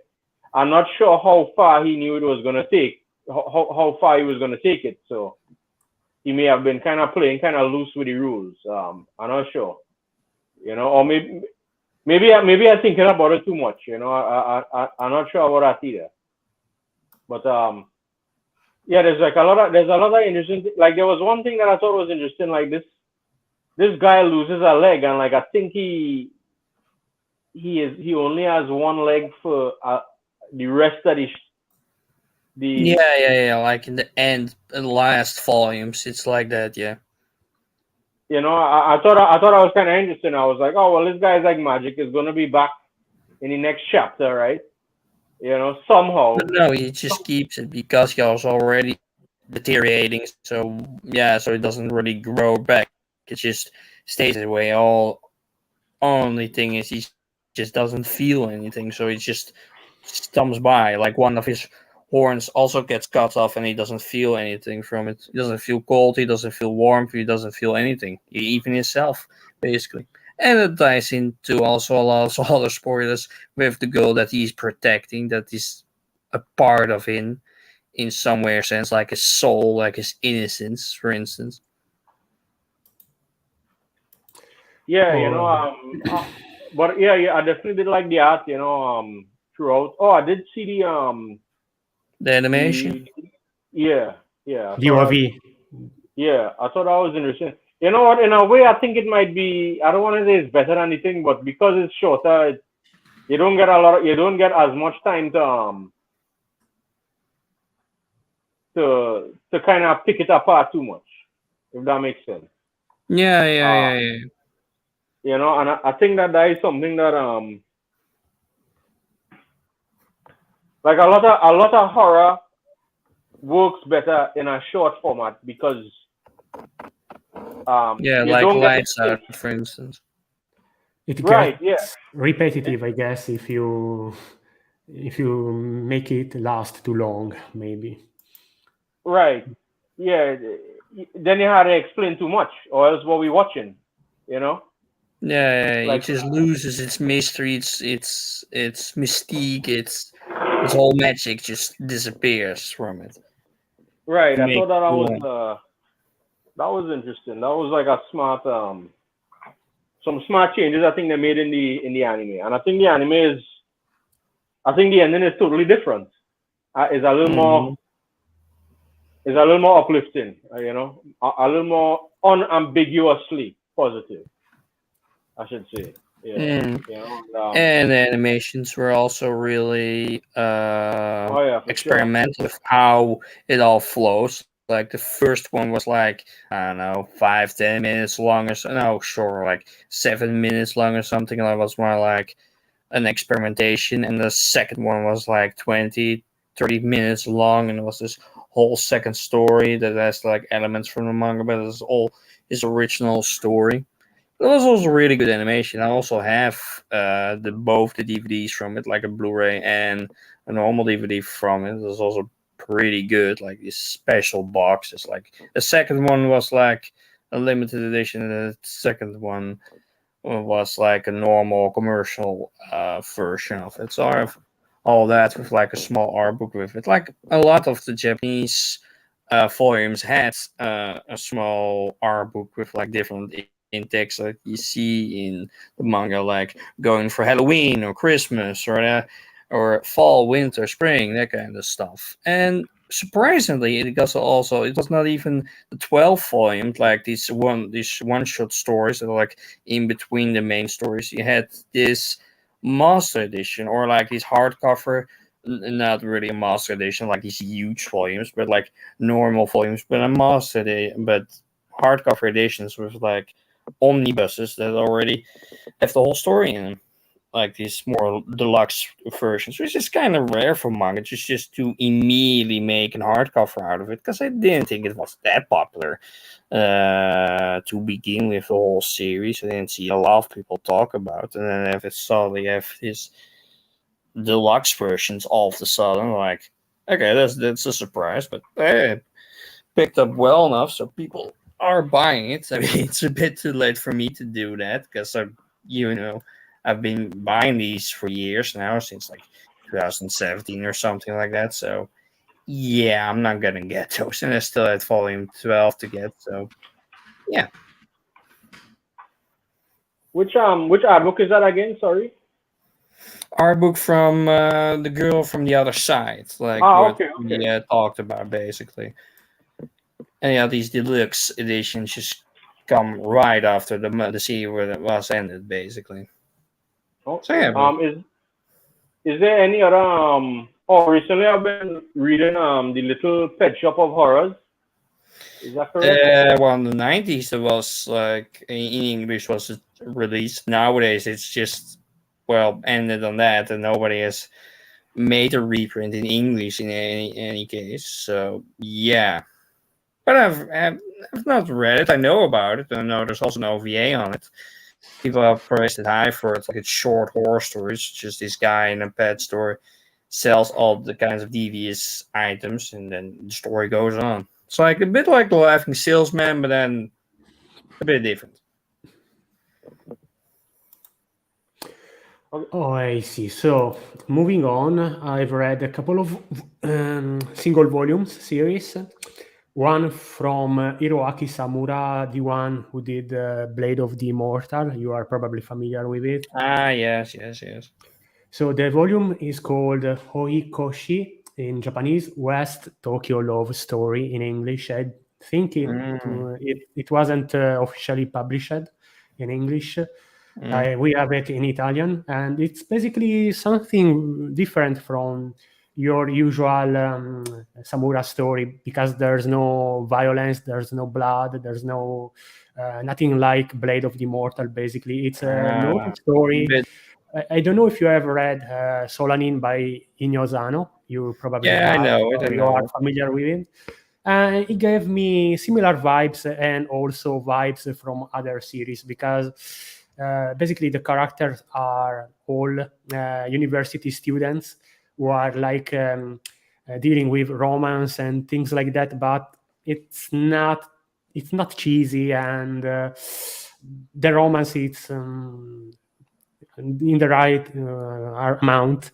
I'm not sure how far he knew it was gonna take, how far he was gonna take it. So he may have been kind of playing kind of loose with the rules. I'm not sure, you know, or maybe I'm thinking about it too much. You know, I'm not sure about that either. But yeah, there's a lot of interesting. Like there was one thing that I thought was interesting. Like this guy loses a leg, and like I think he only has one leg for the rest of the Yeah. Like in the last volumes, it's like that. Yeah. You know, I thought I was kind of interesting. I was like, oh well, this guy's like magic is gonna be back in the next chapter, right? You know, somehow. But no, he just keeps it because he was already deteriorating. So yeah, so it doesn't really grow back. It just stays that way. Only thing is he just doesn't feel anything. So he just comes by. Like one of his horns also gets cut off, and he doesn't feel anything from it. He doesn't feel cold. He doesn't feel warmth. He doesn't feel anything. Even himself, basically. And it ties into also a lot of other spoilers with the girl that he's protecting, that is a part of him in some way or sense, like his soul, like his innocence, for instance. Yeah, you know, but yeah, I definitely did like the art, you know, throughout. Oh, I did see the animation. Yeah. The OV. Yeah, I thought that was interesting. You know what? In a way, I think it might be. I don't want to say it's better than anything, but because it's shorter, you don't get as much time to kind of pick it apart too much, if that makes sense. Yeah. you know, and I think that is something that like a lot of horror works better in a short format because Yeah, you like don't get Lights Out, for instance. It right, yeah, gets repetitive, I guess, if you make it last too long, maybe. right, yeah. Then you had to explain too much, or else what we watching, you know? Yeah, it Like just loses its mystery, its mystique, its whole magic just disappears from it. right. I Make thought that long. that was interesting. That was like a smart some smart changes I think they made in the anime, and I think the anime is I think the ending is totally different. It's a little more Mhm. uplifting, you know, a little more unambiguously positive, I should say. Yeah, Mm. you know. And the animations were also really Oh yeah, for sure. experimental with how it all flows. Like the first one was like, I don't know, 5-10 minutes long or so. No, sure, like 7 minutes long or something. That was more like an experimentation, and the second one was like 20-30 minutes long, and it was this whole second story that has like elements from the manga, but it's all his original story. It was also really good animation. I also have both the DVDs from it, like a Blu-ray and a normal DVD from it. It was also pretty good, like these special boxes. Like the second one was like a limited edition, and the second one was like a normal commercial version of it. So I have all that with like a small art book with it. Like a lot of the Japanese volumes had a small art book with like different intakes like you see in the manga, like going for Halloween or Christmas or fall, winter, spring, that kind of stuff. And surprisingly, it was not even the 12 volumes like these one shot stories that are like in between the main stories. You had this master edition or like these hardcover, not really a master edition, like these huge volumes, but like normal volumes, but but hardcover editions with like omnibuses that already have the whole story in them, like these more deluxe versions, which is kind of rare for manga, just to immediately make an hardcover out of it, because I didn't think it was that popular to begin with the whole series. I didn't see a lot of people talk about, and then if it's saw they have these deluxe versions all of a sudden, like okay, that's a surprise, but it picked up well enough, so people are buying it. I mean, it's a bit too late for me to do that because you know, I've been buying these for years now, since like 2017 or something like that. So yeah, I'm not gonna get those, and I still had volume 12 to get. So yeah, Which art book is that again? Sorry. our book from the girl from the other side, like Ah, what okay, okay. we talked about basically. And yeah, these deluxe editions just come right after the series where it was ended, basically. So Okay. yeah, but Is there any other Oh, recently I've been reading the Little Pet Shop of Horrors. Is that correct? well, in the 90s, it was like in English was released. Nowadays, it's just ended on that, and nobody has made a reprint in English in any case. So yeah, but I've not read it. I know about it. I know there's also an OVA on it. People have praised it high for it. Like it's short horror stories. Just this guy in a pet store sells all the kinds of devious items, and then the story goes on. It's like a bit like the Laughing Salesman, but then a bit different. Oh, I see. So, moving on, I've read a couple of single volumes series. One from Hiroaki Samura, the one who did Blade of the Immortal. You are probably familiar with it. Ah, yes, yes, yes. So the volume is called Hoikoshi in Japanese, West Tokyo Love Story in English. I think it wasn't officially published in English. We have it in Italian, and it's basically something different from your usual samurai story, because there's no violence, there's no blood, there's no nothing like Blade of the Immortal. Basically, it's a novel story. I don't know if you have read Solanin by Inyozano. You probably I know it. you are familiar with it. It gave me similar vibes, and also vibes from other series, because basically the characters are all university students who are like dealing with romance and things like that, but it's not cheesy, and the romance, it's in the right amount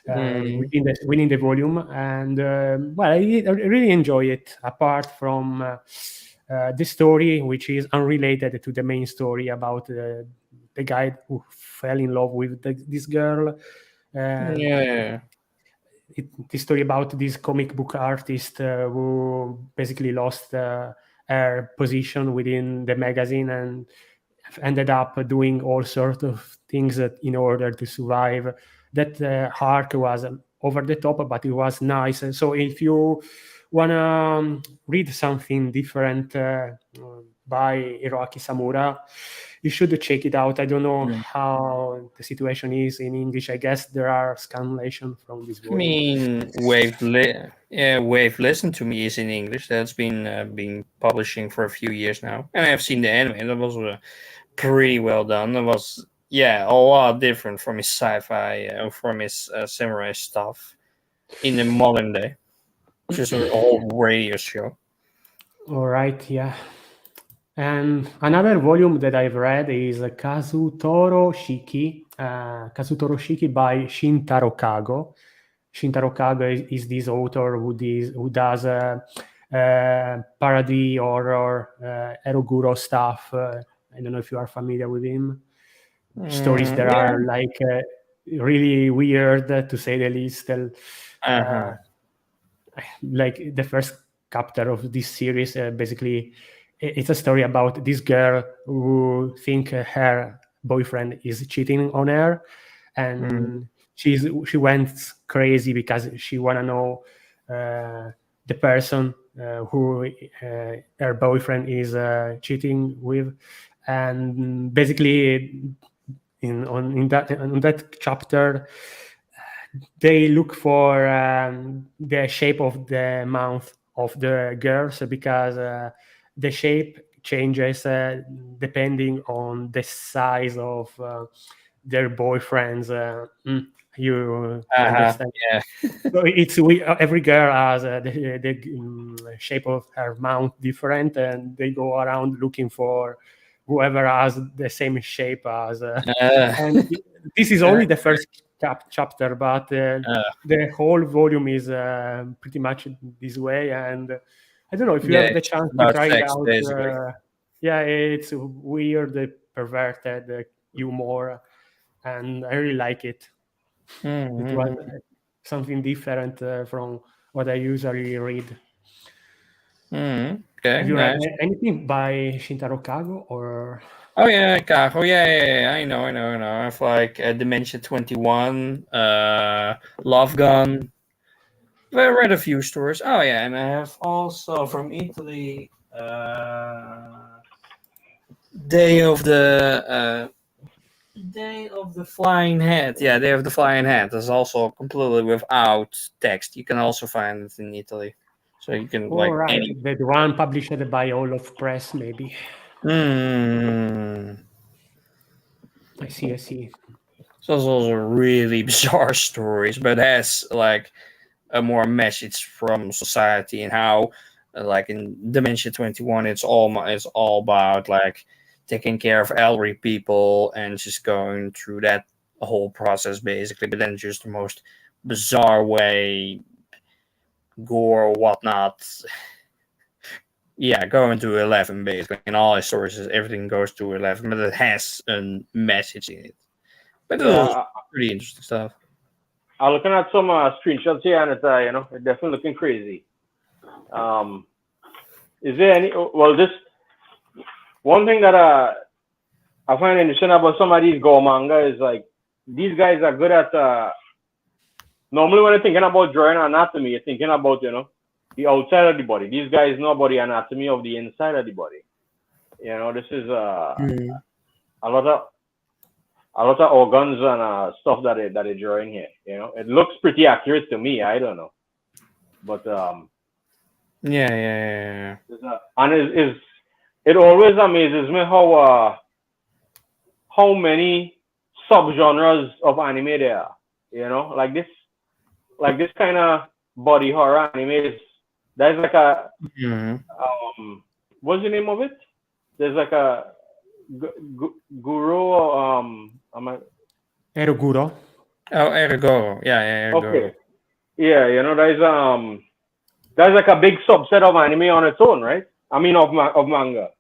within the volume. And well, I really enjoy it, apart from the story, which is unrelated to the main story about the guy who fell in love with this girl. The story about this comic book artist who basically lost her position within the magazine and ended up doing all sorts of things in order to survive. That arc was over the top, but it was nice. And so if you want to read something different by Hiroaki Samura, you should check it out. I don't know how the situation is in English. I guess there are scanlations from this volume. I mean, Wave Listen to Me is in English. That's been publishing for a few years now, and I have seen the anime. That was pretty well done. It was a lot different from his sci-fi, from his samurai stuff in the modern day, which is an old radio show. All right, yeah. And another volume that I've read is Kazutoro Shiki by Shintaro Kago. Shintaro Kago is this author who does parody horror, Eroguro stuff. I don't know if you are familiar with him. Stories that are like really weird, to say the least. Like the first chapter of this series, basically, it's a story about this girl who think her boyfriend is cheating on her, and she went crazy because she wanna know the person who her boyfriend is cheating with. And basically, in that chapter, they look for the shape of the mouth of the girls, because the shape changes depending on the size of their boyfriends. You understand? Yeah. So it's every girl has the shape of her mouth different, and they go around looking for whoever has the same shape as. And this is only the first chapter, but the whole volume is pretty much this way. And I don't know if you have the chance to try it out. It's weird, perverted humor, and I really like it. It was something different from what I usually read. Okay. Have you read anything by Shintaro Kago or? Oh yeah, Kago. Yeah. I know. I have like Dimension 21, Love Gun. I read a few stories. Oh yeah, and I have also from Italy, Day of the Flying Head. Yeah, Day of the Flying Head is also completely without text. You can also find it in Italy, so you can the one published by Olof Press, maybe. I see. So it's also really bizarre stories, but it has like a more message from society and how, like in Dimension 21, it's all about like taking care of elderly people and just going through that whole process basically, but then just the most bizarre way, gore, whatnot. Yeah, going to 11 basically. In all his stories, everything goes to 11, but it has a message in it. But it's pretty interesting stuff. I'm looking at some screenshots here, and it's it's definitely looking crazy. Is there any? Well, this one thing that I find interesting about some of these Go manga is like these guys are good at normally when you're thinking about drawing anatomy, you're thinking about, the outside of the body. These guys know about the anatomy of the inside of the body. This is a lot of organs and stuff that they're drawing here. It looks pretty accurate to me. I don't know, but yeah. And it always amazes me how many subgenres of anime there are. Like this kind of body horror anime is. There's like a what's the name of it? There's like a guru Eroguro. Oh, Ergo. Yeah, Ergo. Okay. Yeah, there's like a big subset of anime on its own, right? I mean of manga.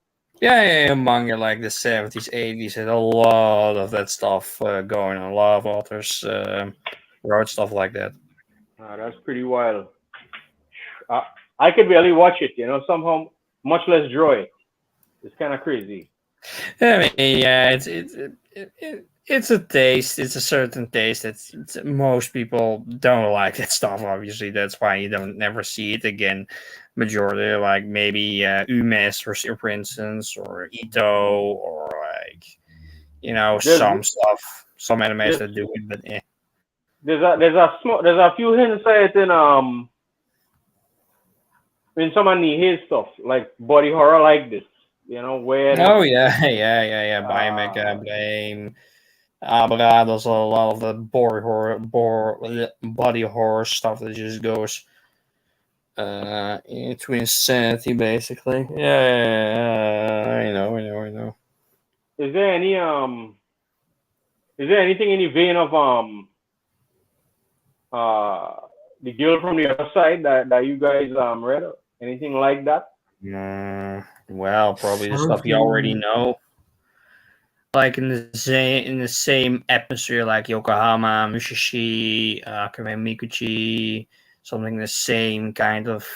Yeah, manga like the 70s, 80s had a lot of that stuff going on. A lot of authors wrote stuff like that. That's pretty wild. I could barely watch it, somehow, much less draw it. It's kind of crazy. I mean, yeah, it's a taste. It's a certain taste that most people don't like that stuff. Obviously, that's why you don't never see it again. Majority, like maybe Umes for instance, or Ito, or like some stuff, some animes that do it, but yeah. There's a few hints at it in some of Nihei stuff, like body horror like this, where... Oh, yeah. Biomecha, Blame, Abra does a lot of the body horror stuff that just goes into insanity, basically. Yeah, I know. Is there anything in the vein of the girl from the other side that you guys read? Anything like that? Well, probably the stuff you already know. Like in the same atmosphere, like Yokohama, Mushishi, Akame Mikuchi, something the same kind of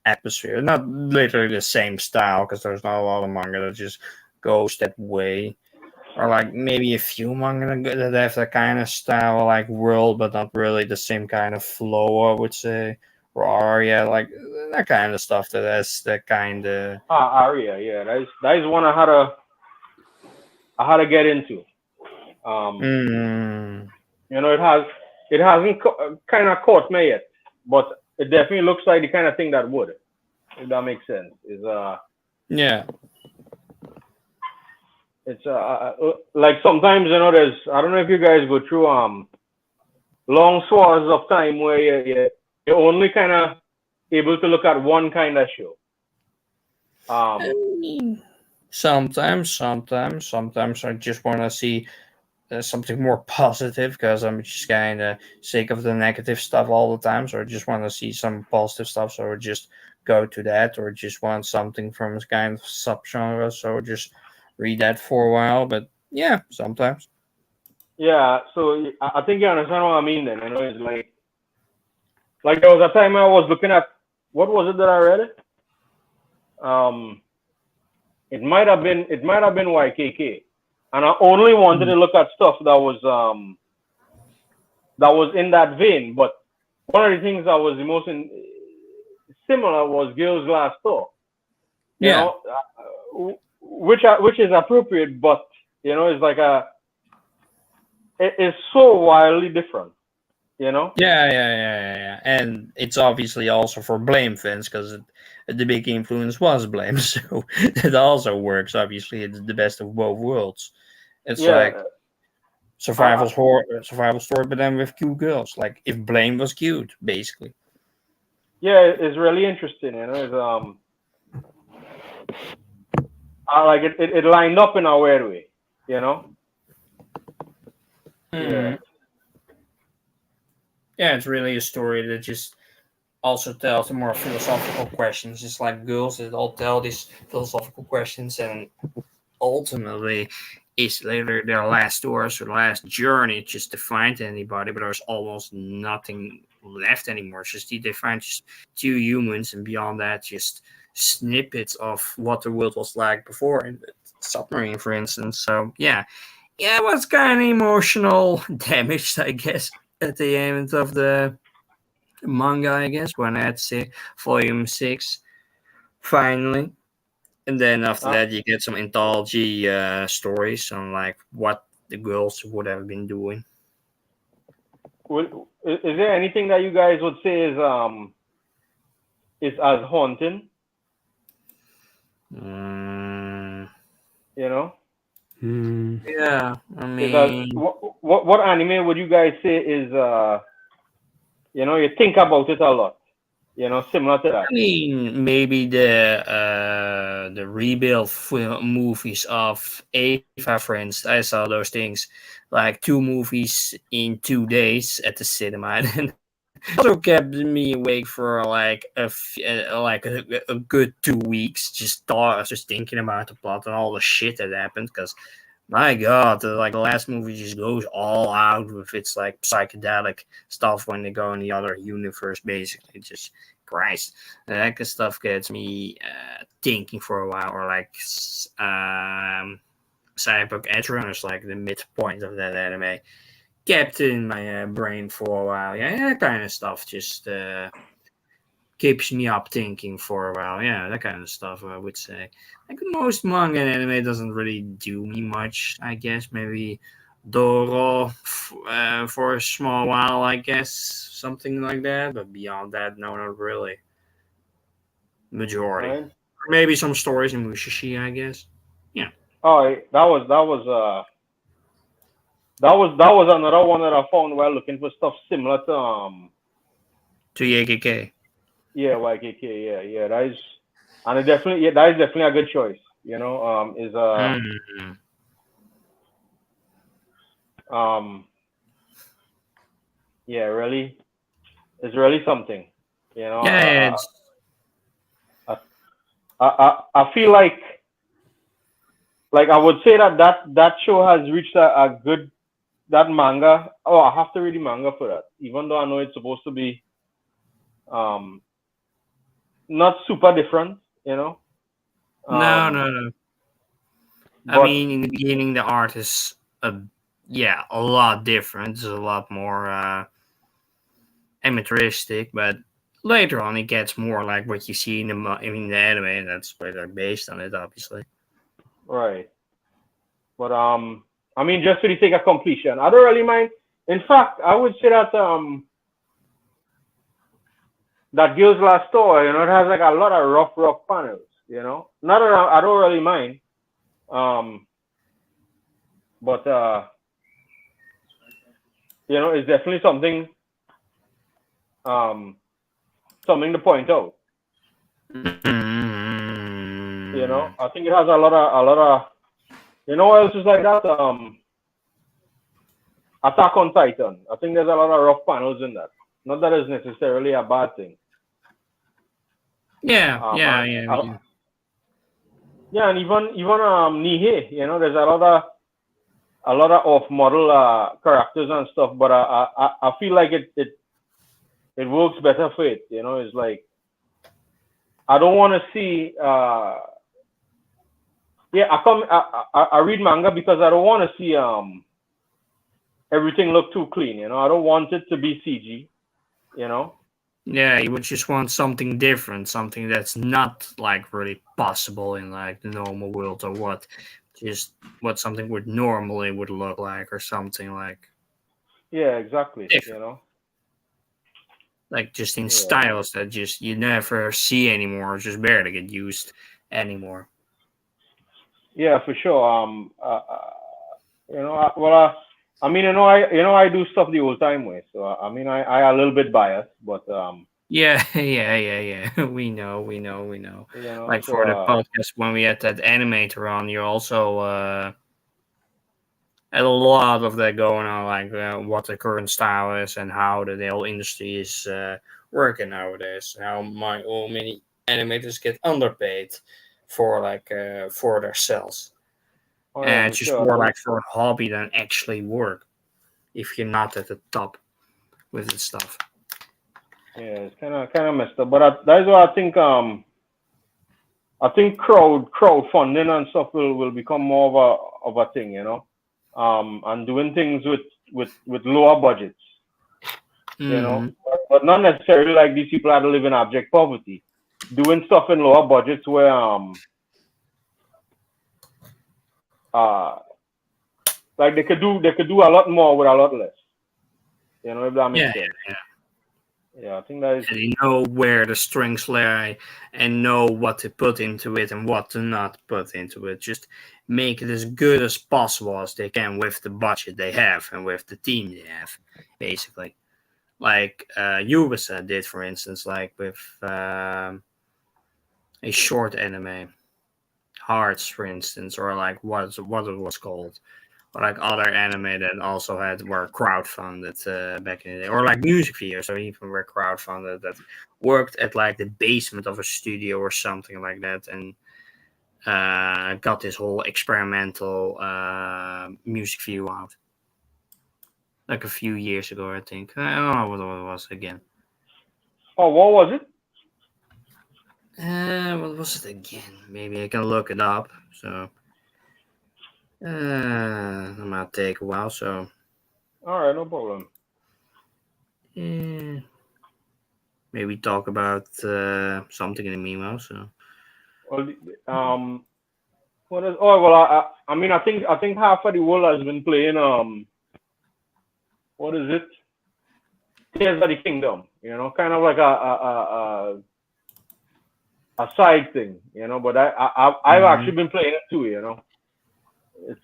atmosphere. Not literally the same style, because there's not a lot of manga that just goes that way. Or like maybe a few manga that have that kind of style, like world, but not really the same kind of flow, I would say. Or Aria, like that kind of stuff. That's that kind of. Aria, yeah, that is one I had to get into. It hasn't kind of caught me yet, but it definitely looks like the kind of thing that would, if that makes sense. Yeah. It's like sometimes there's, I don't know if you guys go through long swaths of time where you're only kind of able to look at one kind of show. Sometimes I just want to see something more positive, because I'm just kind of sick of the negative stuff all the time. So I just want to see some positive stuff. So I just go to that, or just want something from this kind of subgenre. So just read that for a while. But yeah, sometimes. Yeah, so I think you understand what I mean then. It's like there was a time I was looking at, what was it that I read? It might have been YKK, and I only wanted to look at stuff that was in that vein. But one of the things that was the most similar was Girls Glass Door. Which is appropriate, but it's like it's so wildly different. Yeah. And it's obviously also for Blame fans, because the big influence was Blame, so it also works. Obviously, it's the best of both worlds. It's like survival story, but then with cute girls. Like if Blame was cute, basically. Yeah, it's really interesting. It's like it lined up in a weird way. Yeah, it's really a story that just also tells the more philosophical questions. It's like girls that all tell these philosophical questions, and ultimately it's later their last tours or last journey just to find anybody, but there's almost nothing left anymore. It's just they find just two humans, and beyond that, just snippets of what the world was like before in the submarine, for instance. So yeah, it was kind of emotional damaged, I guess. at the end of the manga, I guess, when I had volume 6 finally. And then after that, you get some anthology stories on like what the girls would have been doing. Is there anything that you guys would say is as haunting? You know? Yeah, I Because mean, what anime would you guys say is you know, you think about it a lot, you know, similar to that? I mean, maybe the rebuild movies of Ava, for instance. I saw those things, like 2 movies in 2 days at the cinema, and also kept me awake for like a good 2 weeks, just thinking about the plot and all the shit that happened. Because my God, the last movie just goes all out with its like psychedelic stuff when they go in the other universe. Basically, just Christ, that kind of stuff gets me thinking for a while. Or like Cyberpunk Edge Runners, like the midpoint of that anime, kept in my brain for a while. Yeah, that kind of stuff just keeps me up thinking for a while. Yeah, that kind of stuff, I would say. Like most manga and anime doesn't really do me much, I guess. Maybe Doro for a small while, I guess. Something like that. But beyond that, no, not really. Majority. Right? Maybe some stories in Mushishi, I guess. Yeah. Oh, that was another one that I found while looking for stuff similar to YKK. Yeah, YKK. Yeah. That is, and that is definitely a good choice. You know, yeah, really, it's really something. You know, yeah, I feel like I would say that show has reached a good, that manga. Oh, I have to read the manga for that, even though I know it's supposed to be not super different, you know. No. I mean, in the beginning, the art is a lot different. It's a lot more amateuristic, but later on, it gets more like what you see in the anime, and that's where they're based on it, obviously. Right. But I mean, just for the sake of completion, I don't really mind. In fact, I would say that that Girls Last Store, you know, it has like a lot of rough panels, you know. Not that I don't really mind. But you know, it's definitely something something to point out. You know, I think it has a lot of you know what else is like that? Attack on Titan. I think there's a lot of rough panels in that. Not that it's necessarily a bad thing. Yeah. Yeah, and even Nihei, you know, there's a lot of off-model characters and stuff, but I feel like it works better for it. You know, it's like I don't want to see. I read manga because I don't want to see everything look too clean. You know, I don't want it to be CG. You know. Yeah, you would just want something different, something that's not like really possible in like the normal world, or what something would normally would look like, or something like. Yeah, exactly. Different. You know, like just in styles that just you never see anymore, or just barely get used anymore. Yeah, for sure. You know, I mean, I do stuff the old time way. So I mean, I a little bit biased, but Yeah. We know. You know, Like so, for the podcast when we had that animator on, you also had a lot of that going on, like what the current style is and how the whole industry is working nowadays. How many animators get underpaid for for their sales. And it's just more like for a hobby than actually work if you're not at the top with the stuff. Yeah, it's kind of messed up. But that's why I think crowdfunding and stuff will become more of a thing, you know, and doing things with lower budgets, you know, but not necessarily like these people had to live in abject poverty, doing stuff in lower budgets where like they could do a lot more with a lot less. You know, if that makes sense. Yeah, I think that is. And you know where the strengths lie and know what to put into it and what to not put into it. Just make it as good as possible as they can with the budget they have and with the team they have, basically. Like Ubisoft did, for instance, like with a short anime, Hearts, for instance, or like what it was called. Or like other anime that also were crowdfunded back in the day, or like music videos, or even were crowdfunded that worked at like the basement of a studio or something like that, and got this whole experimental music video out like a few years ago, I think. I don't know what it was again. Oh, what was it? What was it again? Maybe I can look it up. So. It might take a while, so. All right, no problem. Yeah. Maybe talk about something in the meanwhile. So. Well, what is? Oh, well, I mean, I think half of the world has been playing what is it? Tears of the Kingdom. You know, kind of like a side thing. You know, but I've actually been playing it too. You know. It's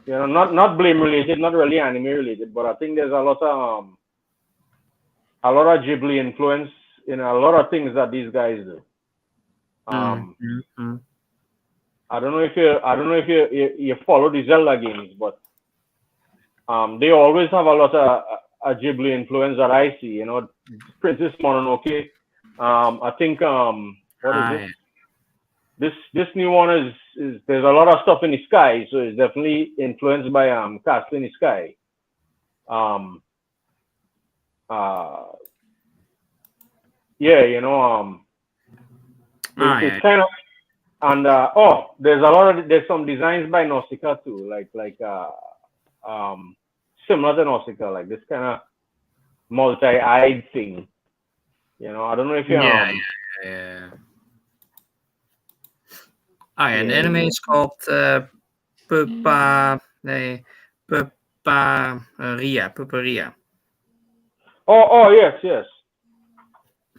you know, not blame related, not really anime related, but I think there's a lot of Ghibli influence in a lot of things that these guys do. I don't know if you follow the Zelda games, but they always have a lot of Ghibli influence that I see. You know, Princess Mononoke. I think what is it? This new one is there's a lot of stuff in the sky, so it's definitely influenced by Castle in the Sky. Yeah, you know, it's kind of, and there's some designs by Nausicaa too, like similar to Nausicaa, like this kind of multi-eyed thing. You know, I don't know if you yeah. And the anime is called Pupperia. Oh, yes.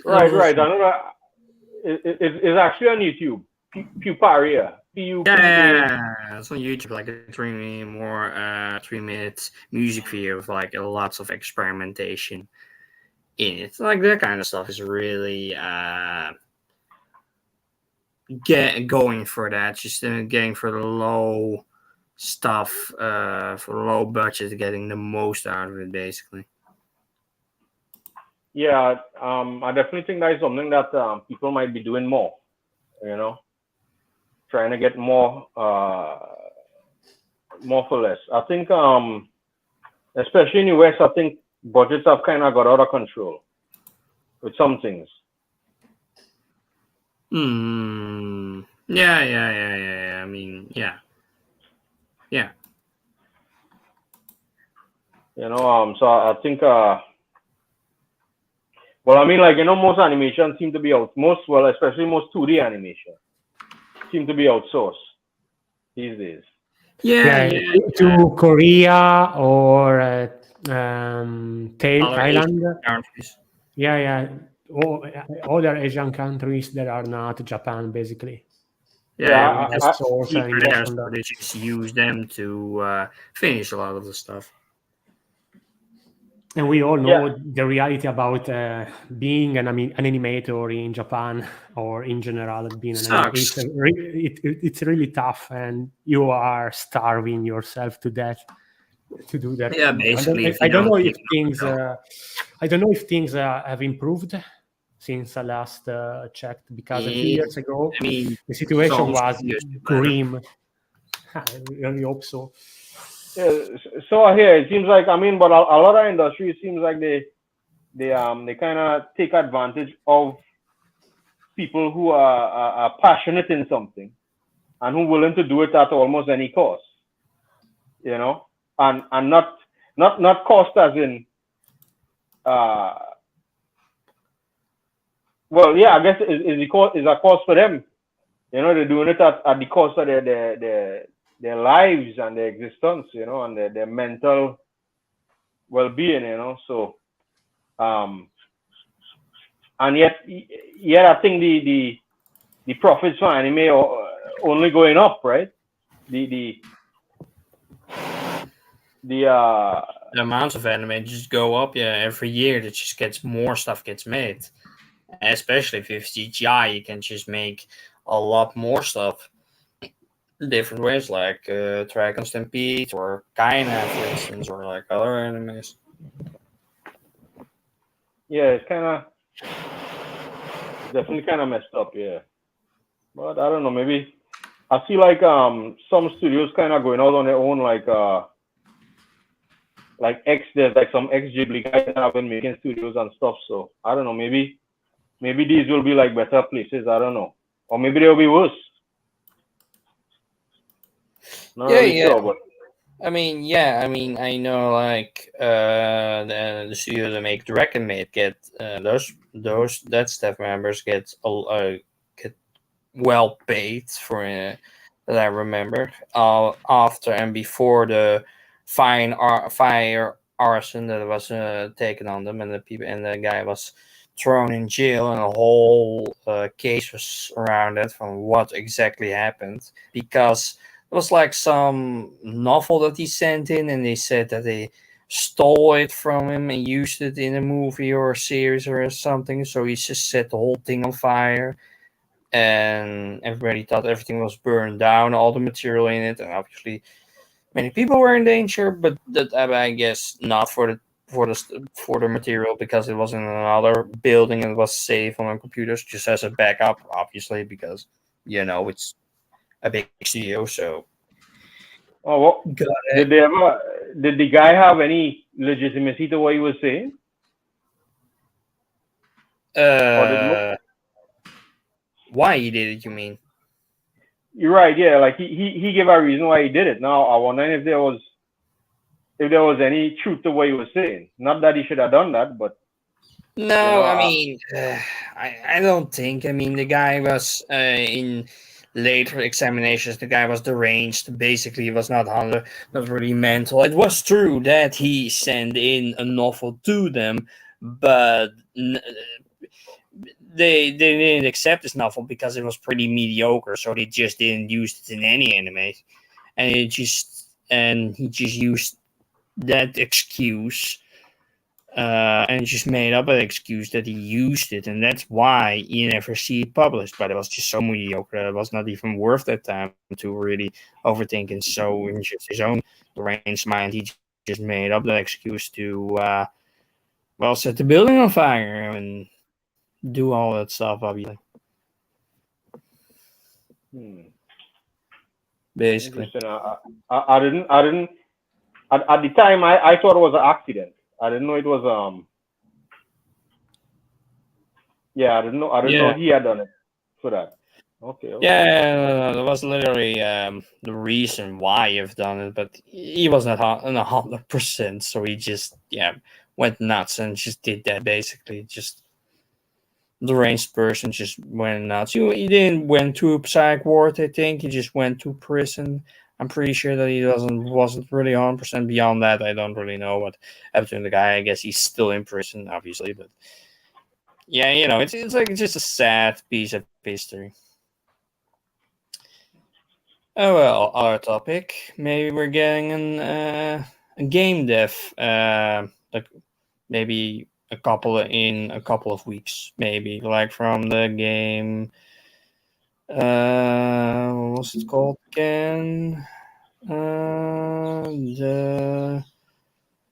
Right. I know that it's actually on YouTube. Pupperia. Yeah, it's on YouTube, like a 3-minute music video with like lots of experimentation in it. Like that kind of stuff is really going for that, just getting for the low stuff, for low budget, getting the most out of it, basically. Yeah, I definitely think that is something that people might be doing more. You know, trying to get more for less. I think, especially in the West, I think budgets have kind of got out of control with some things. Yeah. I mean, yeah. You know, so I think, well, I mean, like, you know, most animation seem to be especially most 2D animation seem to be outsourced these days. Yeah. To Korea or Thailand. Countries. Yeah. Other Asian countries that are not Japan, basically. Yeah, they just use them to finish a lot of the stuff. And we all know the reality about being an animator in Japan or in general being an animator. It's really tough, and you are starving yourself to death to do that. Yeah, basically. I don't know if things have improved since I last checked, because a few years ago the situation was grim. I really hope so. Yeah, so here it seems like, I mean, but a lot of industries seems like they kind of take advantage of people who are passionate in something and who are willing to do it at almost any cost, you know, and not not cost as in well, yeah, I guess is a cost for them. You know, they're doing it at the cost of their lives and their existence, you know, and their mental well-being, you know. So and yet I think the profits for anime are only going up, right? The amounts of anime just go up, every year. That just gets more stuff gets made. Especially if you have CGI, you can just make a lot more stuff different ways, like Dragon Stampede or Kaina, for instance, or like other animes. Yeah, it's definitely kind of messed up, yeah. But I don't know, maybe I see like some studios kind of going out on their own, like there's like some ex Ghibli guys that have been making studios and stuff. So I don't know, maybe these will be like better places. I don't know, or maybe they'll be worse. Not really sure, but I mean, I know like the studios that make Dragon Maid get that staff members get well paid for that I remember. After and before the fire arson that was taken on them, and the guy was thrown in jail, and a whole case was surrounded from what exactly happened, because it was like some novel that he sent in, and they said that they stole it from him and used it in a movie or a series or something. So he just set the whole thing on fire, and everybody thought everything was burned down, all the material in it, and obviously many people were in danger. But that, I guess, not for the material, because it was in another building and it was safe on computers, just as a backup, obviously, because it's a big studio. So did the guy have any legitimacy to what he was saying? Why he did it, you mean? You're right, yeah. Like he gave a reason why he did it. Now I wonder if there was any truth to what he was saying. Not that he should have done that, but no, I mean, I don't think. I mean, the guy was in later examinations. The guy was deranged. Basically, he was not really mental. It was true that he sent in a novel to them, but they didn't accept this novel because it was pretty mediocre. So they just didn't use it in any anime, and he just used that excuse. And just made up an excuse that he used it, and that's why you never see it published. But it was just so mediocre, it was not even worth that time to really overthink. And so in just his own deranged mind, he just made up that excuse to set the building on fire and do all that stuff, obviously. Basically, I didn't at the time. I thought it was an accident. I didn't know it was I didn't know he had done it for that. Okay. Yeah, that was literally the reason why you've done it, but he was not 100%, so he just went nuts and just did that. Basically, just the deranged person just went nuts. He didn't went to a psych ward. I think he just went to prison. I'm pretty sure that he wasn't really 100%. Beyond that, I don't really know what happened to the guy. I guess he's still in prison, obviously, but yeah, it's like just a sad piece of history. Oh well, other topic. Maybe we're getting a game dev, like maybe a couple of weeks, maybe, like from the game. What's it called again? The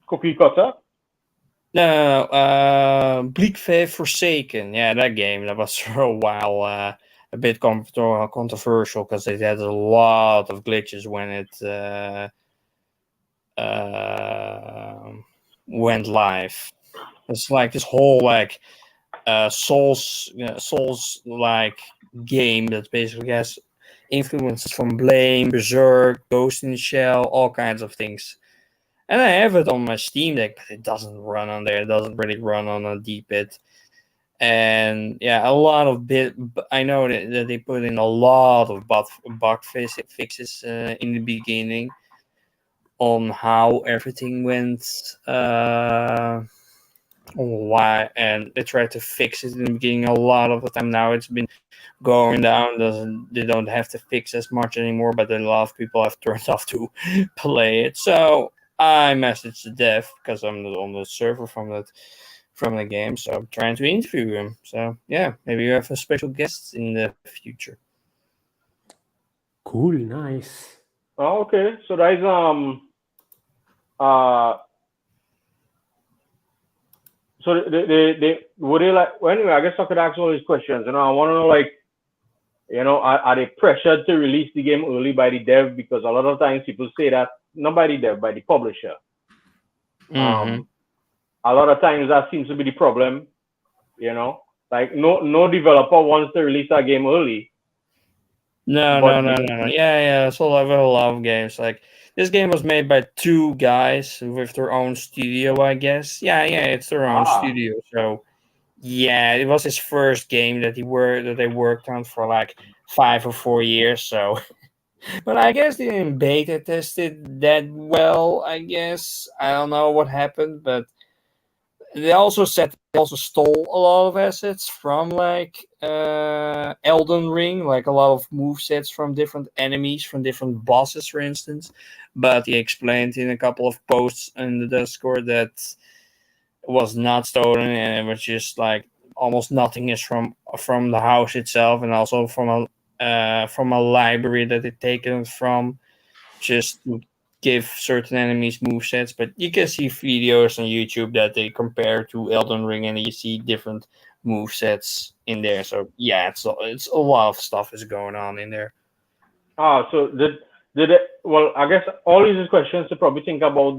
Cookie Cutter? No, Bleak Faith Forsaken. Yeah, that game. That was for a while a bit controversial because it had a lot of glitches when it went live. It's like this whole like Souls like game that basically has influences from Blame, Berserk, Ghost in the Shell, all kinds of things. and I have it on my Steam Deck, but it doesn't run on there. It doesn't really run on a D-pad. And yeah, a lot of I know that they put in a lot of bug fixes in the beginning on how everything went. Why, and they tried to fix it in the beginning a lot of the time. Now it's been going down. They don't have to fix as much anymore, but a lot of people have turned off to play it. So I messaged the dev because I'm on the server from the game, so I'm trying to interview him. So yeah, maybe you have a special guest in the future. Cool, nice. Oh, okay. So that is so they would they like, well, anyway, I guess I could ask all these questions. I want to know, like, are they pressured to release the game early by the dev? Because a lot of times people say that, not by the dev, by the publisher. Mm-hmm. A lot of times that seems to be the problem. Like no developer wants to release a game early. No. Yeah. So I have a lot of games. Like this game was made by two guys with their own studio, I guess. Yeah, it's their own studio. So yeah, it was his first game that they worked on for like 5 or 4 years. So, but I guess they didn't beta test it that well. I guess I don't know what happened, but they also said they also stole a lot of assets from like Elden Ring, like a lot of movesets from different enemies, from different bosses, for instance. But he explained in a couple of posts in the Discord that it was not stolen, and it was just like almost nothing is from the house itself, and also from a library that they taken from, just to give certain enemies movesets. But you can see videos on YouTube that they compare to Elden Ring, and you see different movesets in there. So yeah, it's a lot of stuff is going on in there. So did it? Well, I guess all these questions to probably think about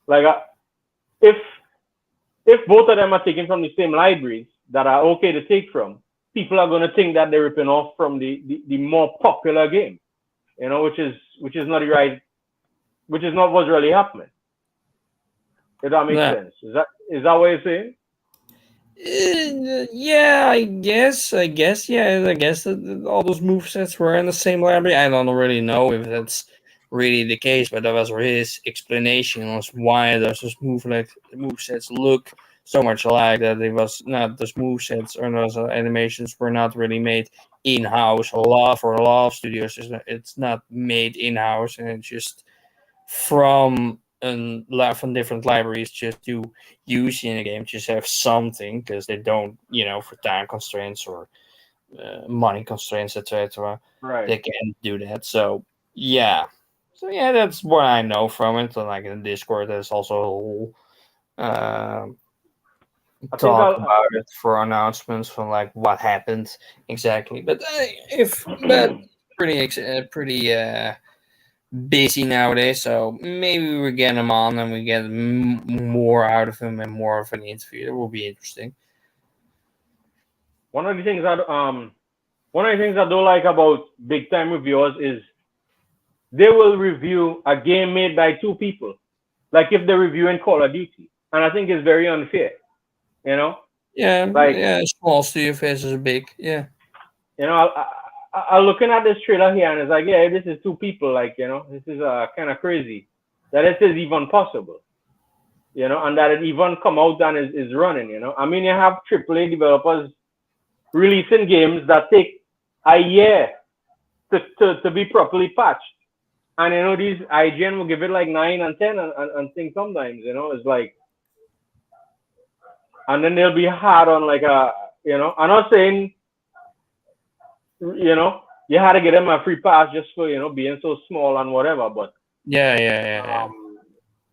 like if both of them are taken from the same libraries that are okay to take from, people are going to think that they're ripping off from the more popular game, which is not right, which is not what's really happening. If that makes sense, is that what you're saying? Yeah, I guess yeah, I guess that all those movesets were in the same library. I don't really know if that's really the case, but that was his explanation was why those movesets look so much alike, that it was not those movesets or those animations were not really made in-house. A lot of studios it's not made in-house, and it's just from from different libraries just to use in a game, just have something, because they don't, for time constraints or money constraints, etc. Right. They can't do that. So yeah, that's what I know from it. And like in Discord, there's also a whole talk about it for announcements from like what happened exactly. But pretty busy nowadays, so maybe we get him on and we get more out of him and more of an interview. It will be interesting. One of the things I don't like about big time reviewers is they will review a game made by two people, like if they're reviewing Call of Duty, and I think it's very unfair. Yeah, small studio faces big. Yeah. I'm looking at this trailer here, and it's like, yeah, this is two people. Like, this is kind of crazy that this is even possible. And that it even come out and is running. I mean, you have AAA developers releasing games that take a year to be properly patched, and these IGN will give it like 9 and 10 and things sometimes. It's like, and then they'll be hard on like I'm not saying you had to get them a free pass just for being so small and whatever, but yeah.